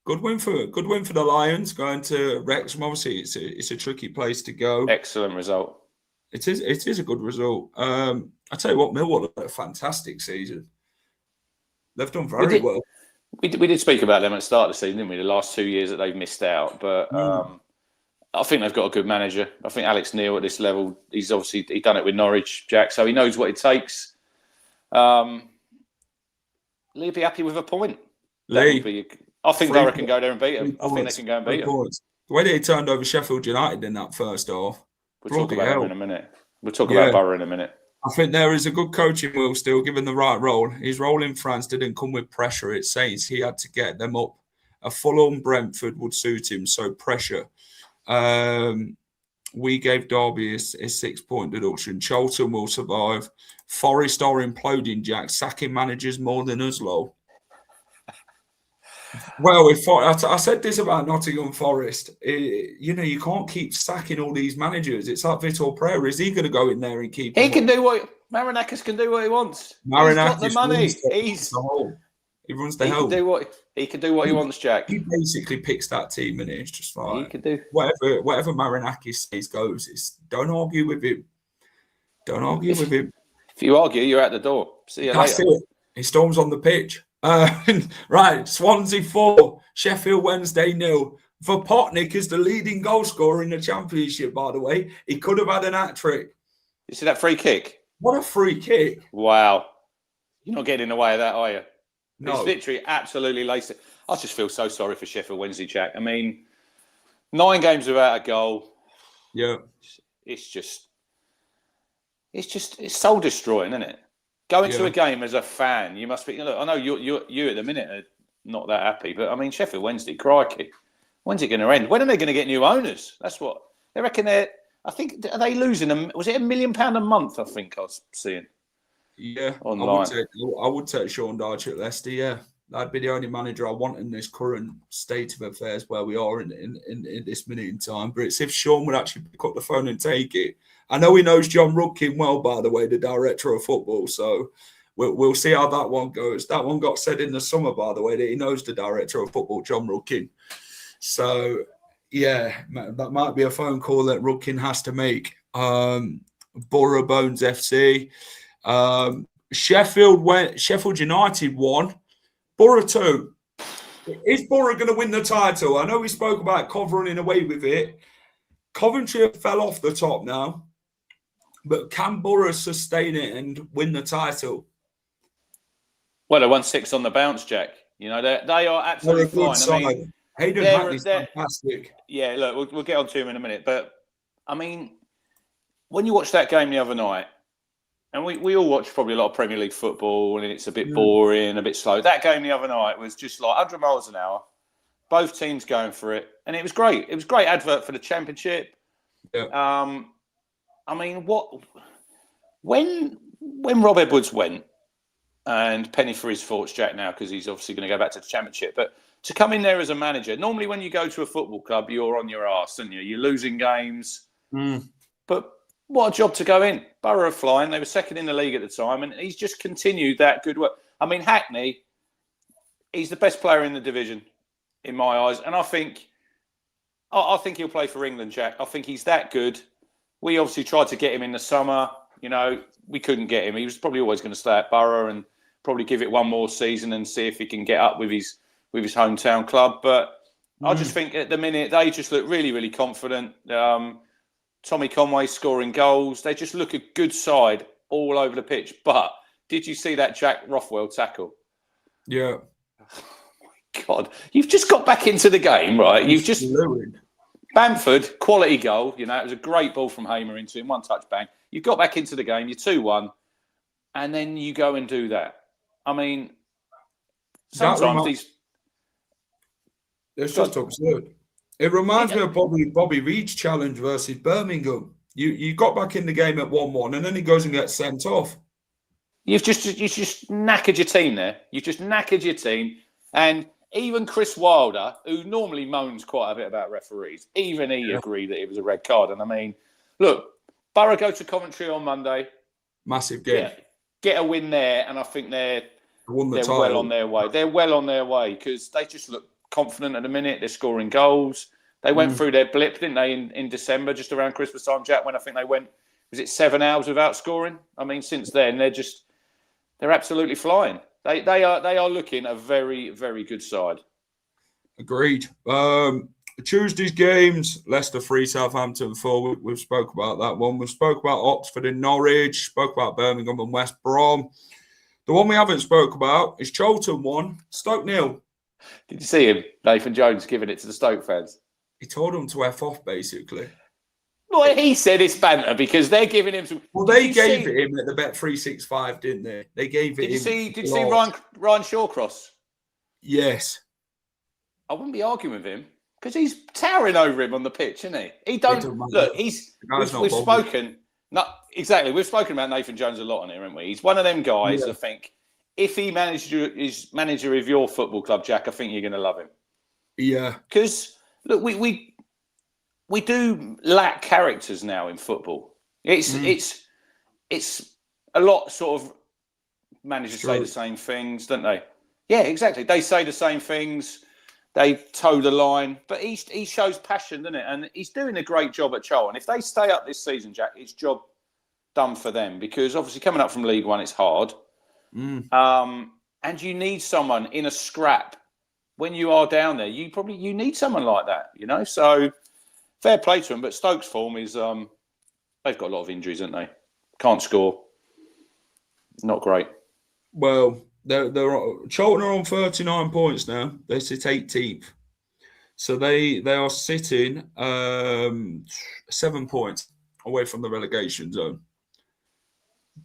Good win for the Lions going to Wrexham. Obviously, it's a tricky place to go. Excellent result. It is a good result. I tell you what, Millwall had a fantastic season. They've done very well. We did speak about them at the start of the season, didn't we? The last 2 years that they've missed out, but I think they've got a good manager. I think Alex Neil at this level, he's done it with Norwich, Jack, so he knows what it takes. Lee be happy with a point. I think Borough can go there and beat them. I think they can go and beat them. The way they turned over Sheffield United in that first half. We'll talk about them in a minute. We'll talk about Borough in a minute. I think there is a good coaching will still, given the right role. His role in France didn't come with pressure. It says he had to get them up. A Fulham Brentford would suit him, so pressure. We gave Derby a 6-point deduction. Charlton will survive. Forest are imploding, Jack. Sacking managers more than us, lol. Well, I said this about Nottingham Forest. You can't keep sacking all these managers. It's like Vitor Pereira. Is he going to go in there and keep? He can do what Marinakis can do what he wants. He's got the money. He runs the hell. He can do what he wants, Jack. He basically picks that team, and it's just like he can do whatever Marinakis says goes. Don't argue with him. Don't argue with him. If you argue, you're out the door. See you later. It. He storms on the pitch. Right, Swansea 4, Sheffield Wednesday 0. Vopotnik is the leading goal scorer in the Championship, by the way. He could have had an hat-trick. You see that free kick? What a free kick. Wow. You're not getting in the way of that, are you? No. His victory absolutely laced it. I just feel so sorry for Sheffield Wednesday, Jack. I mean, 9 games without a goal. Yeah. It's soul destroying, isn't it? Going to a game as a fan, you must be. Look, I know you at the minute are not that happy, but I mean Sheffield Wednesday, crikey, when's it going to end? When are they going to get new owners? That's what they reckon. I think are they losing them? Was it £1 million a month? I think I was seeing. Yeah, online. I would take Sean Dyche at Leicester. Yeah, that'd be the only manager I want in this current state of affairs where we are in this minute in time. But it's if Sean would actually pick up the phone and take it. I know he knows John Rudkin well, by the way, the director of football. So we'll see how that one goes. That one got said in the summer, by the way, that he knows the director of football, John Rudkin. So, Yeah, that might be a phone call that Rudkin has to make. Borough Bones FC. Sheffield United won. Borough 2. Is Borough going to win the title? I know we spoke about Cov running away with it. Coventry fell off the top now. But can Borough sustain it and win the title? Well, they won 6 on the bounce, Jack. You know, they are absolutely flying. Side. I mean, Hayden Hackney's fantastic. Yeah, look, we'll get on to him in a minute. But, I mean, when you watch that game the other night, and we all watch probably a lot of Premier League football, and it's a bit boring, a bit slow. That game the other night was just like 100 miles an hour. Both teams going for it. And it was great. It was a great advert for the Championship. Yeah. I mean, when Rob Edwards went, and penny for his thoughts, Jack, now, because he's obviously going to go back to the Championship. But to come in there as a manager, normally when you go to a football club, you're on your arse, aren't you? You're losing games. But what a job to go in. Borough are flying. They were second in the league at the time, and he's just continued that good work. I mean, Hackney, he's the best player in the division, in my eyes. And I think he'll play for England, Jack. I think he's that good. We obviously tried to get him in the summer. You know, we couldn't get him. He was probably always going to stay at Borough and probably give it one more season and see if he can get up with his hometown club. But I just think at the minute they just look really, really confident. Tommy Conway scoring goals. They just look a good side all over the pitch. But did you see that Jack Rothwell tackle? Yeah. Oh my God. You've just got back into the game, right? You've just... Bamford, quality goal. You know, it was a great ball from Hamer into him. One touch, bang. You got back into the game. You're 2-1. And then you go and do that. I mean, sometimes these... It's just absurd. It reminds me of Bobby Reed's challenge versus Birmingham. You got back in the game at 1-1 and then he goes and gets sent off. You've just knackered your team there. You've just knackered your team. And even Chris Wilder, who normally moans quite a bit about referees, even he agreed that it was a red card. And I mean, look, Borough go to Coventry on Monday. Massive game. Get a win there, and I think they're well on their way. They're well on their way because they just look confident at the minute. They're scoring goals. They went through their blip, didn't they, in December, just around Christmas time, Jack, when I think they went, was it 7 hours without scoring? I mean, since then, they're absolutely flying. They are looking a very, very good side. Agreed. Tuesday's games, Leicester 3, Southampton 4. We've spoke about that one. We've spoke about Oxford and Norwich, spoke about Birmingham and West Brom. The one we haven't spoke about is Charlton 1, Stoke 0. Did you see him, Nathan Jones, giving it to the Stoke fans? He told them to F off, basically. Well, he said it's banter because they're giving him some... Well, they gave it him at the Bet 365, didn't they? They gave it him. Did you see Ryan Shawcross? Yes. I wouldn't be arguing with him because he's towering over him on the pitch, isn't he? He don't... Look, we've spoken... No, exactly. We've spoken about Nathan Jones a lot on here, haven't we? He's one of them guys I think if he is manager of your football club, Jack, I think you're going to love him. Yeah. Because, look, we do lack characters now in football. It's a lot sort of managers say the same things, don't they? Yeah, exactly. They say the same things. They toe the line, but he shows passion, doesn't it? And he's doing a great job at Charlton. If they stay up this season, Jack, it's job done for them because obviously coming up from League One, it's hard. And you need someone in a scrap when you are down there. You need someone like that, you know. So fair play to them, but Stoke's form is they've got a lot of injuries, haven't they? Can't score. Not great. Well, Charlton are on 39 points now. They sit 18th. So they are sitting 7 points away from the relegation zone.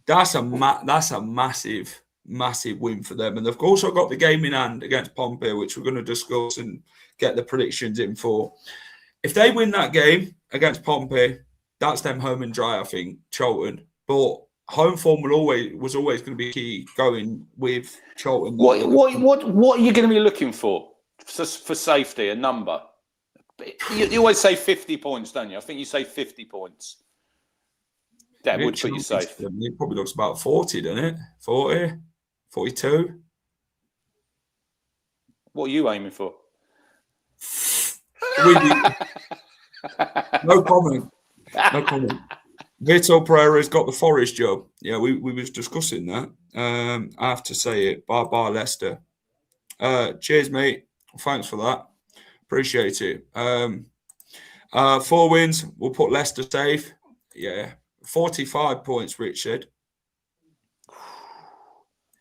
That's a massive win for them. And they've also got the game in hand against Pompey, which we're going to discuss and get the predictions in for. If they win that game against Pompey, that's them home and dry, I think, Charlton. But home form was always going to be key going with Charlton. What are you going to be looking for safety, a number? You always say 50 points, don't you? I think you say 50 points. That would put you safe. It probably looks about 40, doesn't it? 40, 42. What are you aiming for? No comment. No comment. Vitor Pereira's got the Forest job. Yeah, we was discussing that. I have to say it. Bye, Leicester. Cheers, mate. Thanks for that. Appreciate it. 4 wins. We'll put Leicester safe. Yeah. 45 points, Rich said.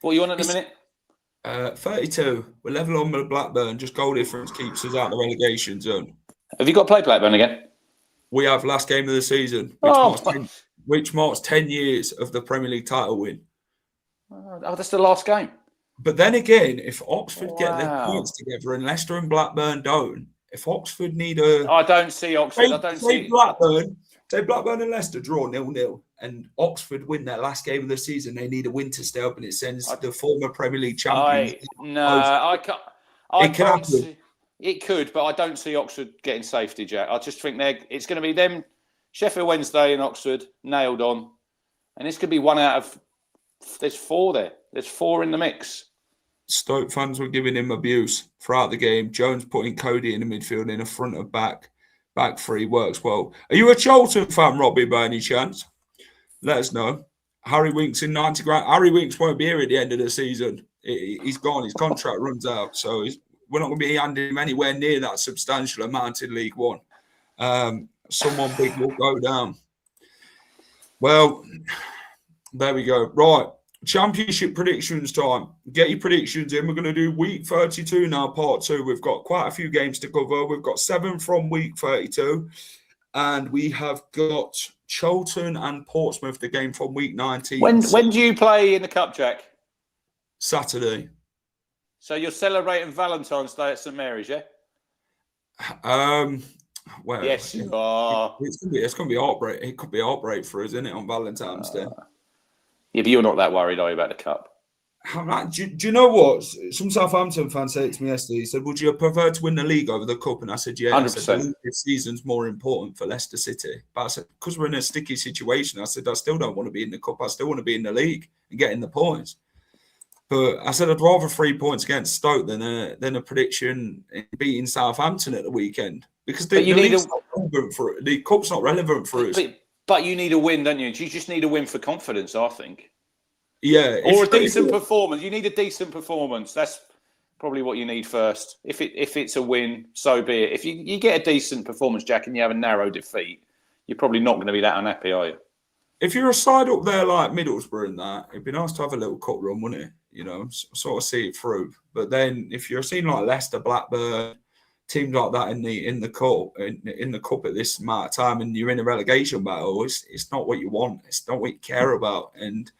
What are you on at the minute? 32. We're level on with Blackburn. Just goal difference keeps us out of the relegation zone. Have you got to play Blackburn again? We have last game of the season, which marks 10 years of the Premier League title win. Oh, that's the last game. But then again, if Oxford get their points together and Leicester and Blackburn don't, if Oxford need a... I don't see Oxford. Say Blackburn and Leicester draw 0-0 and Oxford win their last game of the season, they need a win to stay up and it sends the former Premier League champions... I can't see... It could, but I don't see Oxford getting safety, Jack. I just think it's going to be them, Sheffield Wednesday and Oxford, nailed on. And this could be one out of... There's 4 there. There's 4 in the mix. Stoke fans were giving him abuse throughout the game. Jones putting Cody in the midfield in a front of back three works well. Are you a Charlton fan, Robbie, by any chance? Let us know. Harry Winks in 90 grand. Harry Winks won't be here at the end of the season. He's gone. His contract runs out. So we're not going to be handing him anywhere near that substantial amount in League One. Someone big will go down. Well, there we go. Right. Championship predictions time. Get your predictions in. We're going to do week 32 now, part 2. We've got quite a few games to cover. We've got 7 from week 32. And we have got Charlton and Portsmouth, the game from week 19. When do you play in the Cup, Jack? Saturday. So you're celebrating Valentine's Day at St Mary's, yeah? Well, yes, you are. It's going to be heartbreak. It could be heartbreak for us, isn't it, on Valentine's Day? Yeah, but you're not that worried, are you, about the Cup? Do you know what? Some Southampton fans said to me yesterday, he said, would you prefer to win the league over the Cup? And I said, yeah. 100%. This season's more important for Leicester City. But I said, because we're in a sticky situation, I said, I still don't want to be in the Cup. I still want to be in the league and getting the points. But I said, I'd rather 3 points against Stoke than a prediction beating Southampton at the weekend. Because the Cup's not relevant for us. But you need a win, don't you? You just need a win for confidence, I think. Yeah. Or a decent performance. You need a decent performance. That's probably what you need first. If it's a win, so be it. If you get a decent performance, Jack, and you have a narrow defeat, you're probably not going to be that unhappy, are you? If you're a side up there like Middlesbrough and that, it'd be nice to have a little cup run, wouldn't it? You know, sort of see it through. But then if you're a team like Leicester, Blackburn, teams like that in the cup at this amount of time, and you're in a relegation battle, it's not what you want. It's not what you care about. And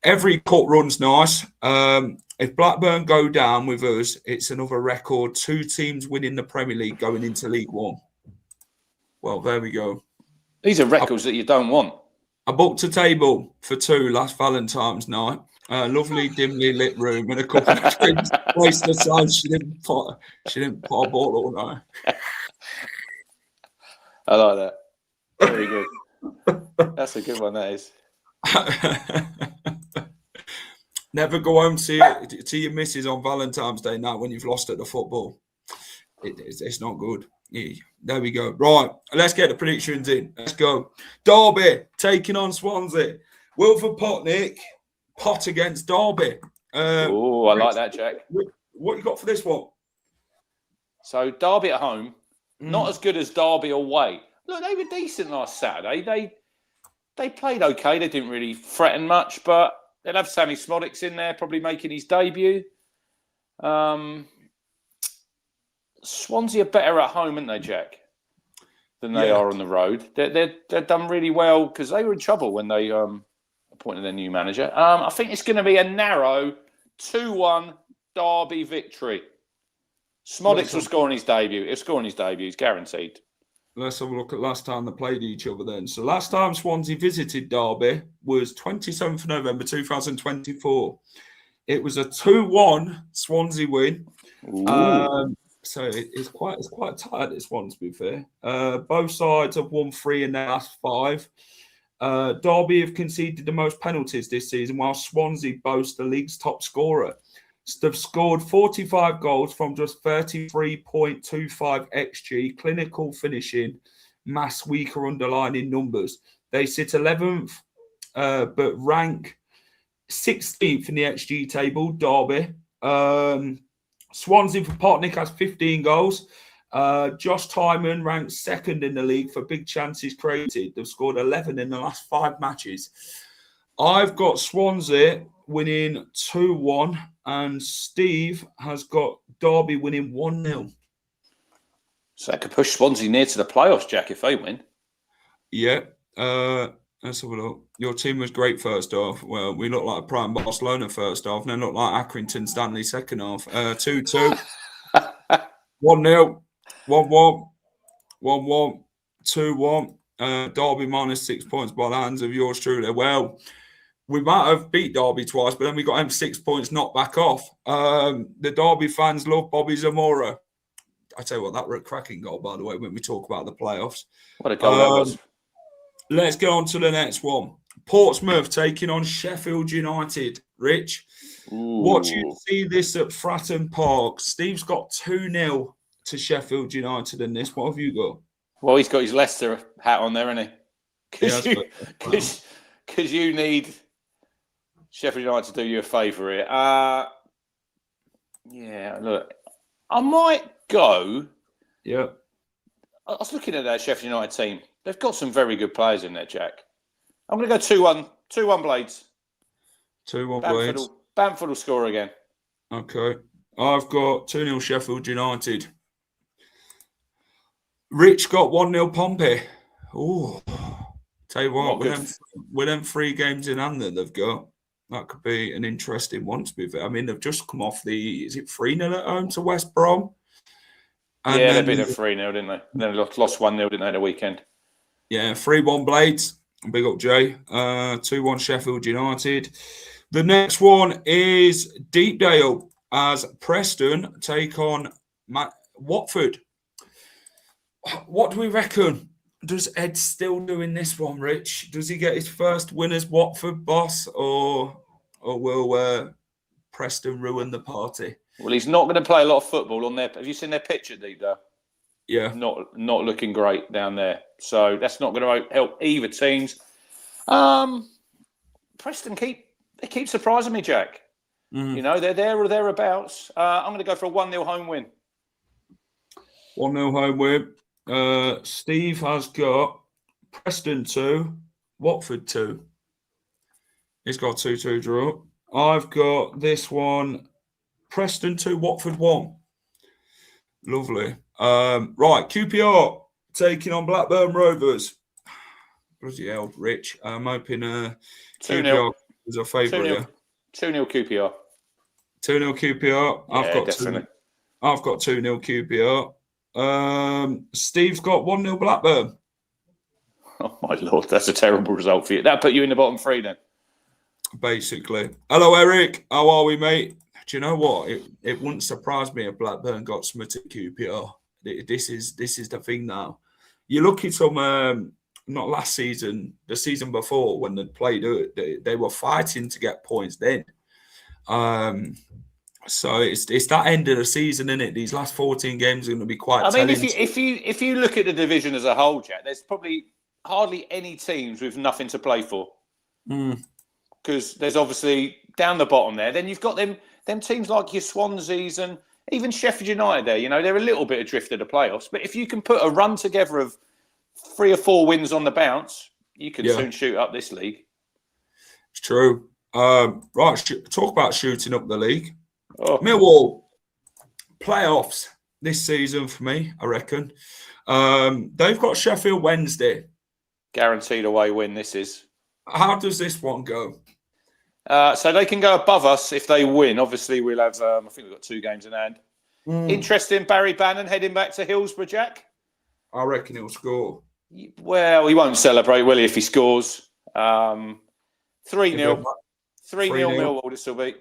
every cup run's nice. If Blackburn go down with us, it's another record. 2 teams winning the Premier League going into League One. Well, there we go. These are records that you don't want. I booked a table for 2 last Valentine's night. Lovely, dimly lit room and a couple of drinks. Waste of time. She didn't put a bottle on her. I like that. Very good. That's a good one, that is. Never go home to your missus on Valentine's Day night when you've lost at the football. It's not good. Yeah, there we go. Right, let's get the predictions in. Let's go. Derby taking on Swansea. Wilford Potnick, Pot against Derby. Oh, I like that, Jack. What you got for this one? So Derby at home, not as good as Derby away. Look, they were decent last Saturday. They played okay. They didn't really threaten much, but they'll have Sammy Smodics in there, probably making his debut. Swansea are better at home, aren't they, Jack, than they are on the road. They're done really well because they were in trouble when they appointed their new manager. I think it's going to be a narrow 2-1 Derby victory. Smodics will score on his debut. He'll score on his debut. He's guaranteed. Let's have a look at last time they played each other then. So last time Swansea visited Derby was 27th of November 2024. It was a 2-1 Swansea win. So it's quite tight, this one, to be fair. Both sides have won 3 in their last 5. Derby have conceded the most penalties this season, while Swansea boast the league's top scorer. They've scored 45 goals from just 33.25 XG, clinical finishing, mass weaker underlying numbers. They sit 11th, but rank 16th in the XG table, Derby. Swansea for Potnick has 15 goals. Josh Tyman ranks second in the league for big chances created. They've scored 11 in the last 5 matches. I've got Swansea winning 2-1, and Steve has got Derby winning 1-0. So that could push Swansea near to the playoffs, Jack, if they win. Yeah. Let's have a look. Your team was great first half. Well, we look like Prime Barcelona first half, and then look like Accrington Stanley second half. 2-2, 1-0, 1-1, 1-1, 2-1. Derby minus 6 points by the hands of yours truly. Well, we might have beat Derby twice, but then we got him 6 points knocked back off. The Derby fans love Bobby Zamora. I tell you what, that was a cracking goal, by the way, when we talk about the playoffs. What a goal that was. Let's get on to the next one. Portsmouth taking on Sheffield United. Rich, what do you see this at Fratton Park? Steve's got 2-0 to Sheffield United in this. What have you got? Well, he's got his Leicester hat on there, hasn't he? Because you need Sheffield United to do you a favour here. Yeah, look, I might go. Yeah. I was looking at that Sheffield United team. They've got some very good players in there, Jack. I'm going to go 2-1. 2-1 Blades. 2-1 Blades. Bamford will score again. Okay. I've got 2-0 Sheffield United. Rich got 1-0 Pompey. Oh, tell you what, with them 3 games in hand that they've got, that could be an interesting one to be fair. I mean, they've just come off is it 3-0 at home to West Brom? And yeah, they beat them 3-0, didn't they? And then lost 1-0, didn't they, the weekend? Yeah, 3-1 Blades. Big up, Jay. 2-1 Sheffield United. The next one is Deepdale as Preston take on Watford. What do we reckon? Does Ed still doing this one, Rich? Does he get his first win as Watford boss, or will Preston ruin the party? Well, he's not going to play a lot of football on there. Have you seen their pitch at Deepdale? Yeah. Not looking great down there. So that's not going to help either teams. Preston keep surprising me, Jack. Mm. You know, they're there or thereabouts. I'm going to go for a 1-0 home win. 1-0 home win. Steve has got Preston 2, Watford 2. He's got 2-2 draw. I've got this one, Preston 2, Watford 1. Lovely. Right, QPR taking on Blackburn Rovers. Bloody hell, Rich. I'm hoping QPR is a favourite. 2-0 QPR. 2-0 QPR. Yeah, definitely. I've got 2-0 QPR. Steve's got 1-0 Blackburn. Oh, my Lord. That's a terrible result for you. That'll put you in the bottom 3 then. Basically. Hello, Eric. How are we, mate? Do you know what? It wouldn't surprise me if Blackburn got smitten at QPR. This is the thing now. You look at some, not last season, the season before when they played it, they were fighting to get points then. So it's that end of the season, isn't it? These last 14 games are going to be quite. I mean, if you look at the division as a whole, Jack, there's probably hardly any teams with nothing to play for. Because there's obviously down the bottom there. Then you've got them teams like your Swanseas and even Sheffield United there. You know, they're a little bit adrift of the playoffs. But if you can put a run together of 3 or 4 wins on the bounce, you can soon shoot up this league. It's true. Right, talk about shooting up the league. Oh. Millwall playoffs this season for me, I reckon. They've got Sheffield Wednesday. Guaranteed away win, this is. How does this one go? So they can go above us if they win. Obviously, we'll have, I think we've got 2 games in hand. Interesting, Barry Bannon heading back to Hillsborough, Jack? I reckon he'll score. Well, he won't celebrate, will he, if he scores? 3-0. 3-0 Millwall, this will be.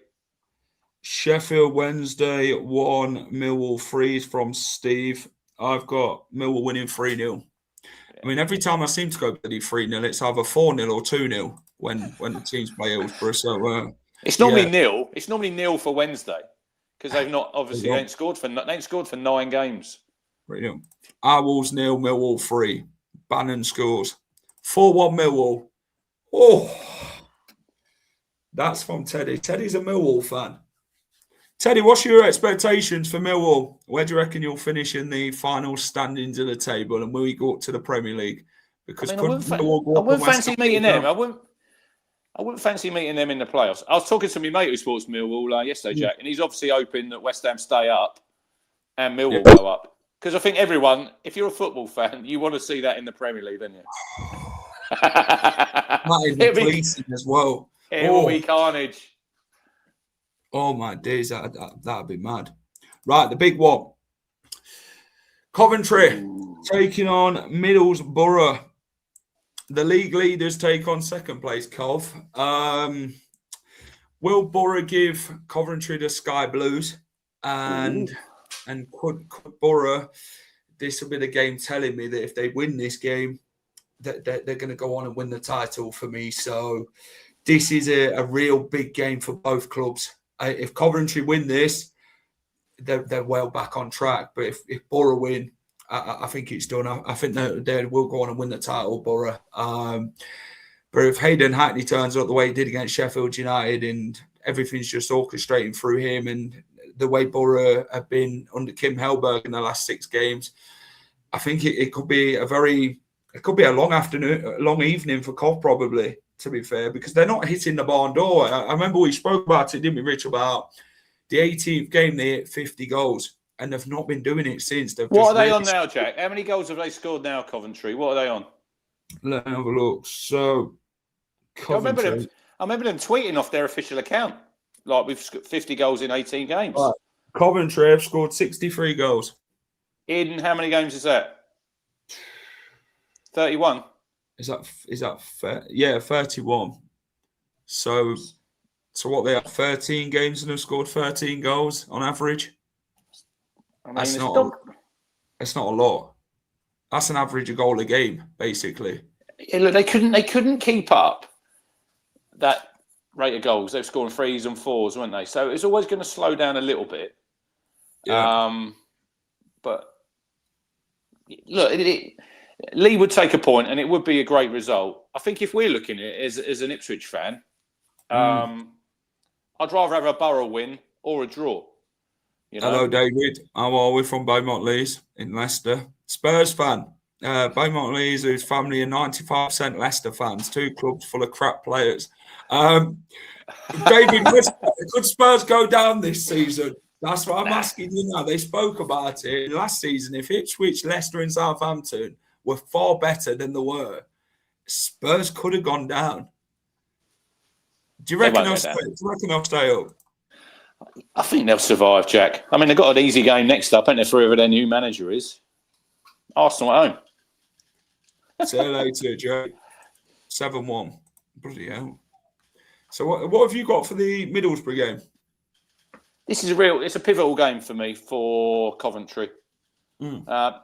Sheffield Wednesday 1, Millwall 3 from Steve. I've got Millwall winning 3-0. I mean, every time I seem to go bloody 3-0, it's either 4-0 or 2-0 when the teams play Hillsborough. So It's normally nil. It's normally nil for Wednesday because they've not obviously they ain't scored for 9 games. Brilliant. Our Wolves 0, Millwall 3. Bannon scores 4-1 Millwall. Oh, that's from Teddy. Teddy's a Millwall fan. Teddy, what's your expectations for Millwall? Where do you reckon you'll finish in the final standings of the table, and will you go up to the Premier League? Because I wouldn't fancy meeting them. I wouldn't fancy meeting them in the playoffs. I was talking to my mate who supports Millwall yesterday, Jack, and he's obviously hoping that West Ham stay up and Millwall go up. Because I think everyone, if you're a football fan, you want to see that in the Premier League, don't you? That is pleasing as well. It will be carnage. Oh my days, that'd be mad. Right, the big one. Coventry taking on Middlesbrough. The league leaders take on second place, Cov. Will Borough give Coventry the Sky Blues? And could Borough, this will be the game telling me that if they win this game, that they're going to go on and win the title for me. So this is a real big game for both clubs. If Coventry win this, they're well back on track. But if Borough win, I think it's done. I think they will go on and win the title, Borough. But if Hayden Hackney turns up the way he did against Sheffield United and everything's just orchestrating through him, and the way Borough have been under Kim Hellberg in the last 6 games, I think it could be a long afternoon, a long evening for Cov probably, to be fair, because they're not hitting the barn door. I remember we spoke about it, didn't we, Rich, about the 18th game they hit 50 goals, and they've not been doing it since. What are they on now, Jack? How many goals have they scored now, Coventry? What are they on? Let me have a look. So, Coventry. I remember them tweeting off their official account, like we've got 50 goals in 18 games. Right. Coventry have scored 63 goals. In how many games is that? 31. Is that fair? Yeah, 31. So what, they have 13 games and have scored 13 goals on average? I mean, that's not a lot. That's an average a goal a game, basically. Yeah, look, they couldn't keep up that rate of goals. They're scoring 3s and 4s, weren't they? So it's always going to slow down a little bit. Yeah. But look, Lee would take a point, and it would be a great result. I think if we're looking at it as an Ipswich fan, I'd rather have a Borough win or a draw. You know? Hello, David. How are we from Beaumont Leys in Leicester? Spurs fan. Beaumont Leys, whose family are 95% Leicester fans. 2 clubs full of crap players. David, could Spurs go down this season? That's what I'm asking you now. They spoke about it last season. If Ipswich, Leicester and Southampton were far better than they were, Spurs could have gone down. Do you reckon they'll stay up? I think they'll survive, Jack. I mean, they've got an easy game next up, ain't they, for whoever their new manager is. Arsenal at home. See you later, Joe. 7-1. Bloody hell. So what have you got for the Middlesbrough game? This is it's a pivotal game for me for Coventry. I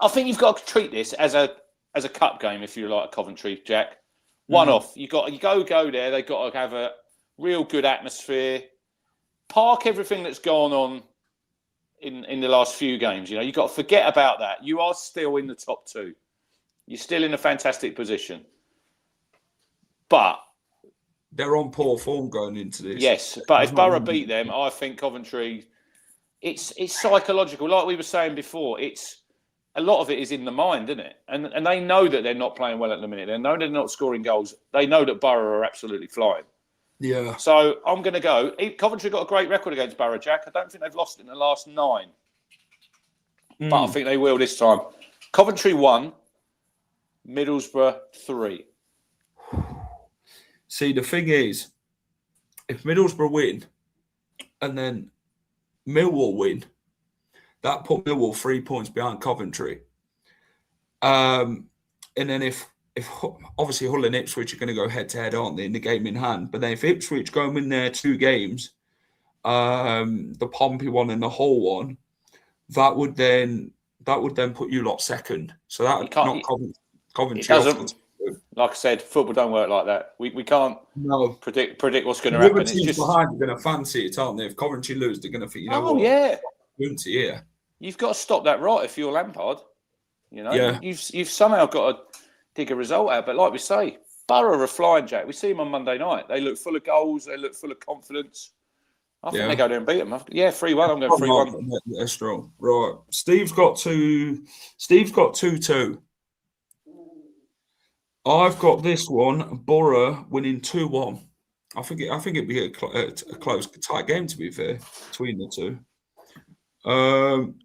think you've got to treat this as a cup game, if you like, Coventry, Jack. One off. You go there. They've got to have a real good atmosphere. Park everything that's gone on in the last few games. You know, you've got to forget about that. You are still in the top 2. You're still in a fantastic position. But they're on poor form going into this. Yes, but if Borough beat them, I think Coventry, it's psychological. Like we were saying before, a lot of it is in the mind, isn't it? And they know that they're not playing well at the minute. They know they're not scoring goals. They know that Borough are absolutely flying. Yeah. So I'm going to go. Coventry got a great record against Borough, Jack. I don't think they've lost in the last 9. But I think they will this time. Coventry 1, Middlesbrough 3. See, the thing is, if Middlesbrough win and then Millwall win, that put Millwall 3 points behind Coventry. And then if obviously Hull and Ipswich are going to go head to head, aren't they, in the game in hand? But then if Ipswich go and win their 2 games, the Pompey one and the Hull one, that would then put you lot second. So that would knock Coventry off. like I said, football don't work like that. We can't predict what's going to happen. It's just behind are going to fancy it, aren't they? If Coventry lose, they're going to think, you've got to stop that right if you're Lampard. Yeah. You've somehow got to dig a result out. But like we say, Borough are flying, Jack. We see them on Monday night. They look full of goals. They look full of confidence. I think they go there and beat them. 3-1. I'm going 3-1. They're strong. Right. Steve's got 2-2. I've got this one, Borough winning 2-1. I think it'd be a close, tight game, to be fair, between the two.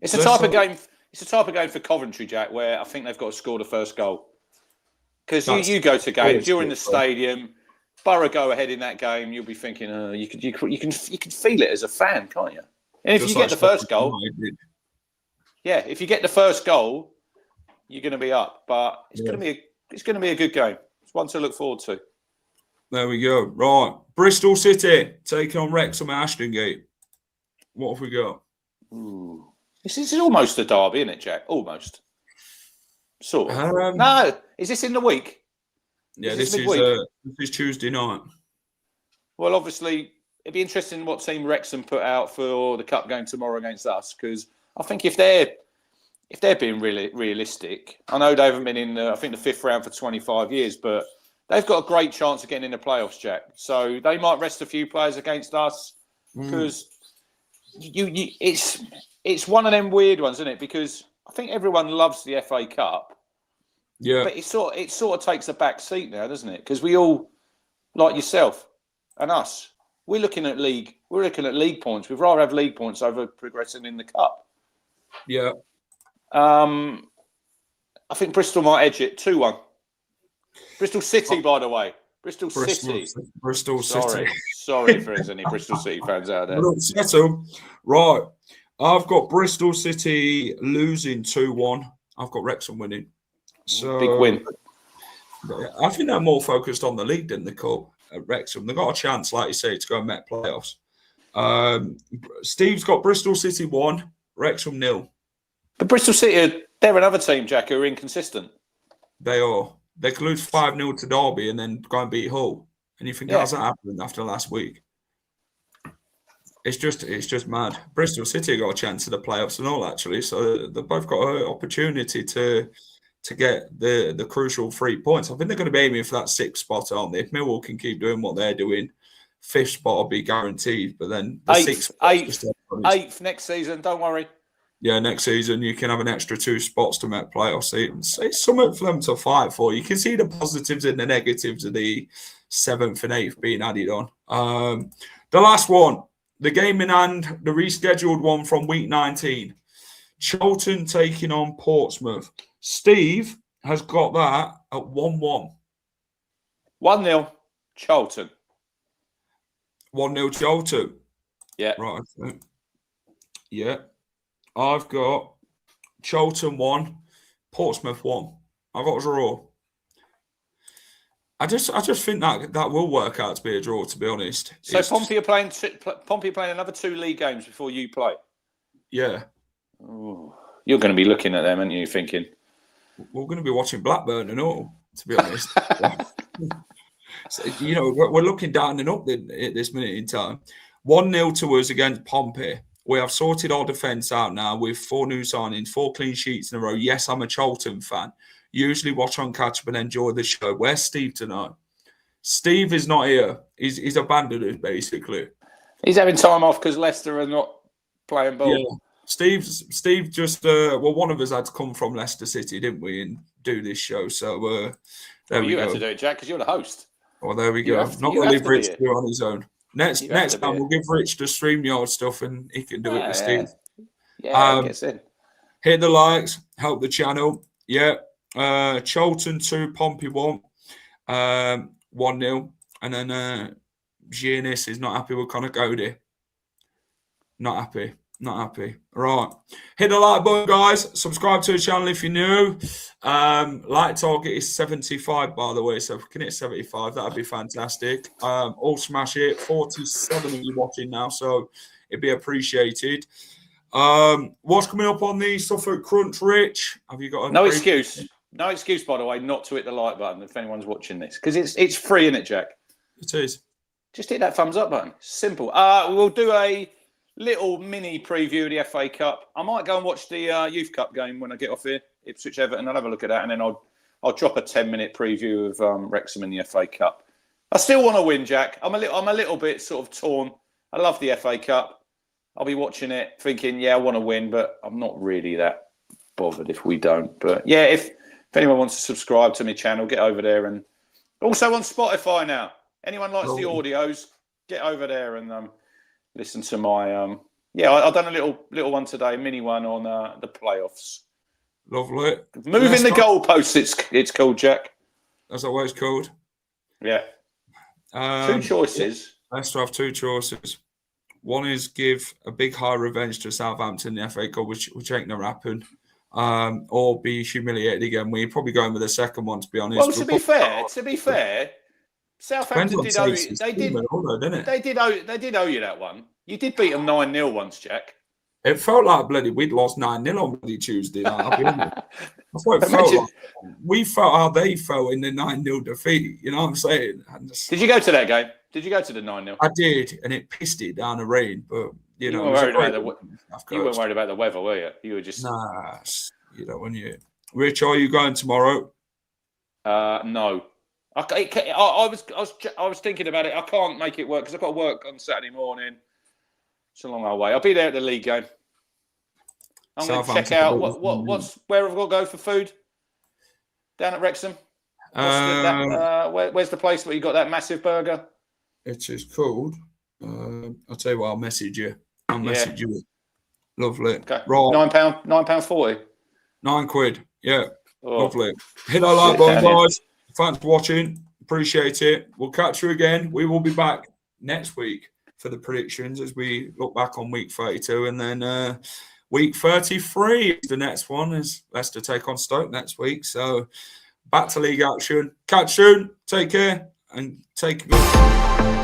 It's a type of game. It's a type of game for Coventry, Jack, where I think they've got to score the first goal. Because you go to games, you're in the stadium. Borough go ahead in that game, you'll be thinking, you can feel it as a fan, can't you? And if you get the first goal, if you get the first goal, you're going to be up. But it's going to be a good game. It's one to look forward to. There we go. Right, Bristol City taking on Wrexham at Ashton Gate. What have we got? Ooh. This is almost a derby, isn't it, Jack? Almost. Sort of. No, is this in the week? Yeah, this is Tuesday night. Well, obviously, it'd be interesting what team Wrexham put out for the cup game tomorrow against us, because I think if they're being really realistic, I know they haven't been in the fifth round for 25 years, but they've got a great chance of getting in the playoffs, Jack. So they might rest a few players against us because it's one of them weird ones, isn't it? Because I think everyone loves the FA Cup. Yeah. But it sort of takes a back seat now, doesn't it? Because we all, like yourself and us, we're looking at league points. We'd rather have league points over progressing in the cup. Yeah. I think Bristol might edge it 2-1. Bristol City, by the way. Bristol City. Sorry if there's any Bristol City fans out there. Right. I've got Bristol City losing 2-1. I've got Wrexham winning. So big win. I think they're more focused on the league than the cup at Wrexham. They've got a chance, like you say, to go and make playoffs. Steve's got Bristol City 1, Wrexham 0. But Bristol City, they're another team, Jack, who are inconsistent. They are. They could lose 5-0 to Derby and then go and beat Hull. And you think, how's that happening after last week? It's just mad. Bristol City got a chance of the playoffs and all, actually. So they've both got an opportunity to get the crucial 3 points. I think they're going to be aiming for that 6th spot, aren't they? If Millwall can keep doing what they're doing, 5th spot will be guaranteed. But then the 8th next season, don't worry. Yeah, next season you can have an extra 2 spots to make playoffs. It's something for them to fight for. You can see the positives and the negatives of the 7th and 8th being added on. The last one, the game in hand, the rescheduled one from week 19. Charlton taking on Portsmouth. Steve has got that at 1-1. 1-0, Charlton. 1-0 Charlton. Yeah. Right. Yeah. I've got Charlton 1, Portsmouth 1. I've got a draw. I just think that will work out to be a draw, to be honest. So Pompey are playing another 2 league games before you play? Yeah. Ooh. You're going to be looking at them, aren't you, thinking? We're going to be watching Blackburn and all, to be honest. So, we're looking down and up at this minute in time. 1-0 to us against Pompey. We have sorted our defence out now with 4 new signings, 4 clean sheets in a row. Yes, I'm a Charlton fan. Usually watch on catch up and enjoy the show. Where's Steve tonight? Steve is not here. He's abandoned us, basically. He's having time off because Leicester are not playing ball. Yeah. Steve just, one of us had to come from Leicester City, didn't we, and do this show. So there we go. You have to do it, Jack, because you're the host. Well, there we go. Not going to leave Rich to do it on his own. Next time, we'll give Rich the StreamYard stuff and he can do it with Steve. Yeah, gets in. Hit the likes, help the channel. Yeah. Charlton 2, Pompey 1. 1-0. And then Giannis is not happy with Conor Cody. Not happy. Right. Hit the like button, guys. Subscribe to the channel if you're new. Like target is 75, by the way. So if we can hit 75, that'd be fantastic. All smash it. 47 of you watching now, so it'd be appreciated. What's coming up on the Suffolk Crunch, Rich? Have you got no excuse? No excuse, by the way, not to hit the like button if anyone's watching this, because it's free, isn't it, Jack? It is. Just hit that thumbs up button. Simple. We'll do a little mini preview of the FA Cup. I might go and watch the Youth Cup game when I get off here. Ipswich Everton. I'll have a look at that, and then I'll drop a 10-minute preview of Wrexham in the FA Cup. I still want to win, Jack. I'm a little bit sort of torn. I love the FA Cup. I'll be watching it thinking, yeah, I want to win, but I'm not really that bothered if we don't. But yeah, if anyone wants to subscribe to my channel, get over there. And also on Spotify now. Anyone likes the audios, get over there and listen to my I've done a little one today, mini one on the playoffs. Lovely. Moving the goalposts, it's called, Jack. That's what it's called. Yeah. Two choices. Leicester have two choices. One is give a big high revenge to Southampton in the FA Cup, which ain't gonna happen. Or be humiliated again. We're probably going with the second one, to be honest. Well, to be fair, Southampton did owe you. They did owe you that one. You did beat them 9-0 once, Jack. It felt like we'd lost 9-0 on bloody Tuesday night. That's what it felt like. We felt how they felt in the 9-0 defeat. You know what I'm saying? Did you go to that game? Did you go to the 9-0? I did, and it pissed it down the rain. But you know, weren't worried about the weather, were you? You were just when you Rich, are you going tomorrow? No. I was thinking about it. I can't make it work because I've got to work on Saturday morning. It's a long old way. I'll be there at the league game. I'm going to check out where have I got to go for food? Down at Wrexham. Where's the place where you got that massive burger? It is called. I'll tell you what. I'll message you. I'll message you. Lovely. Okay. Right. £9.40. £9. Yeah. Oh. Lovely. Hit that like button, guys. Thanks for watching. Appreciate it. We'll catch you again. We will be back next week for the predictions as we look back on week 32, and then week 33 the next one is Leicester take on Stoke next week. So back to league action. Catch soon. Take care and take good.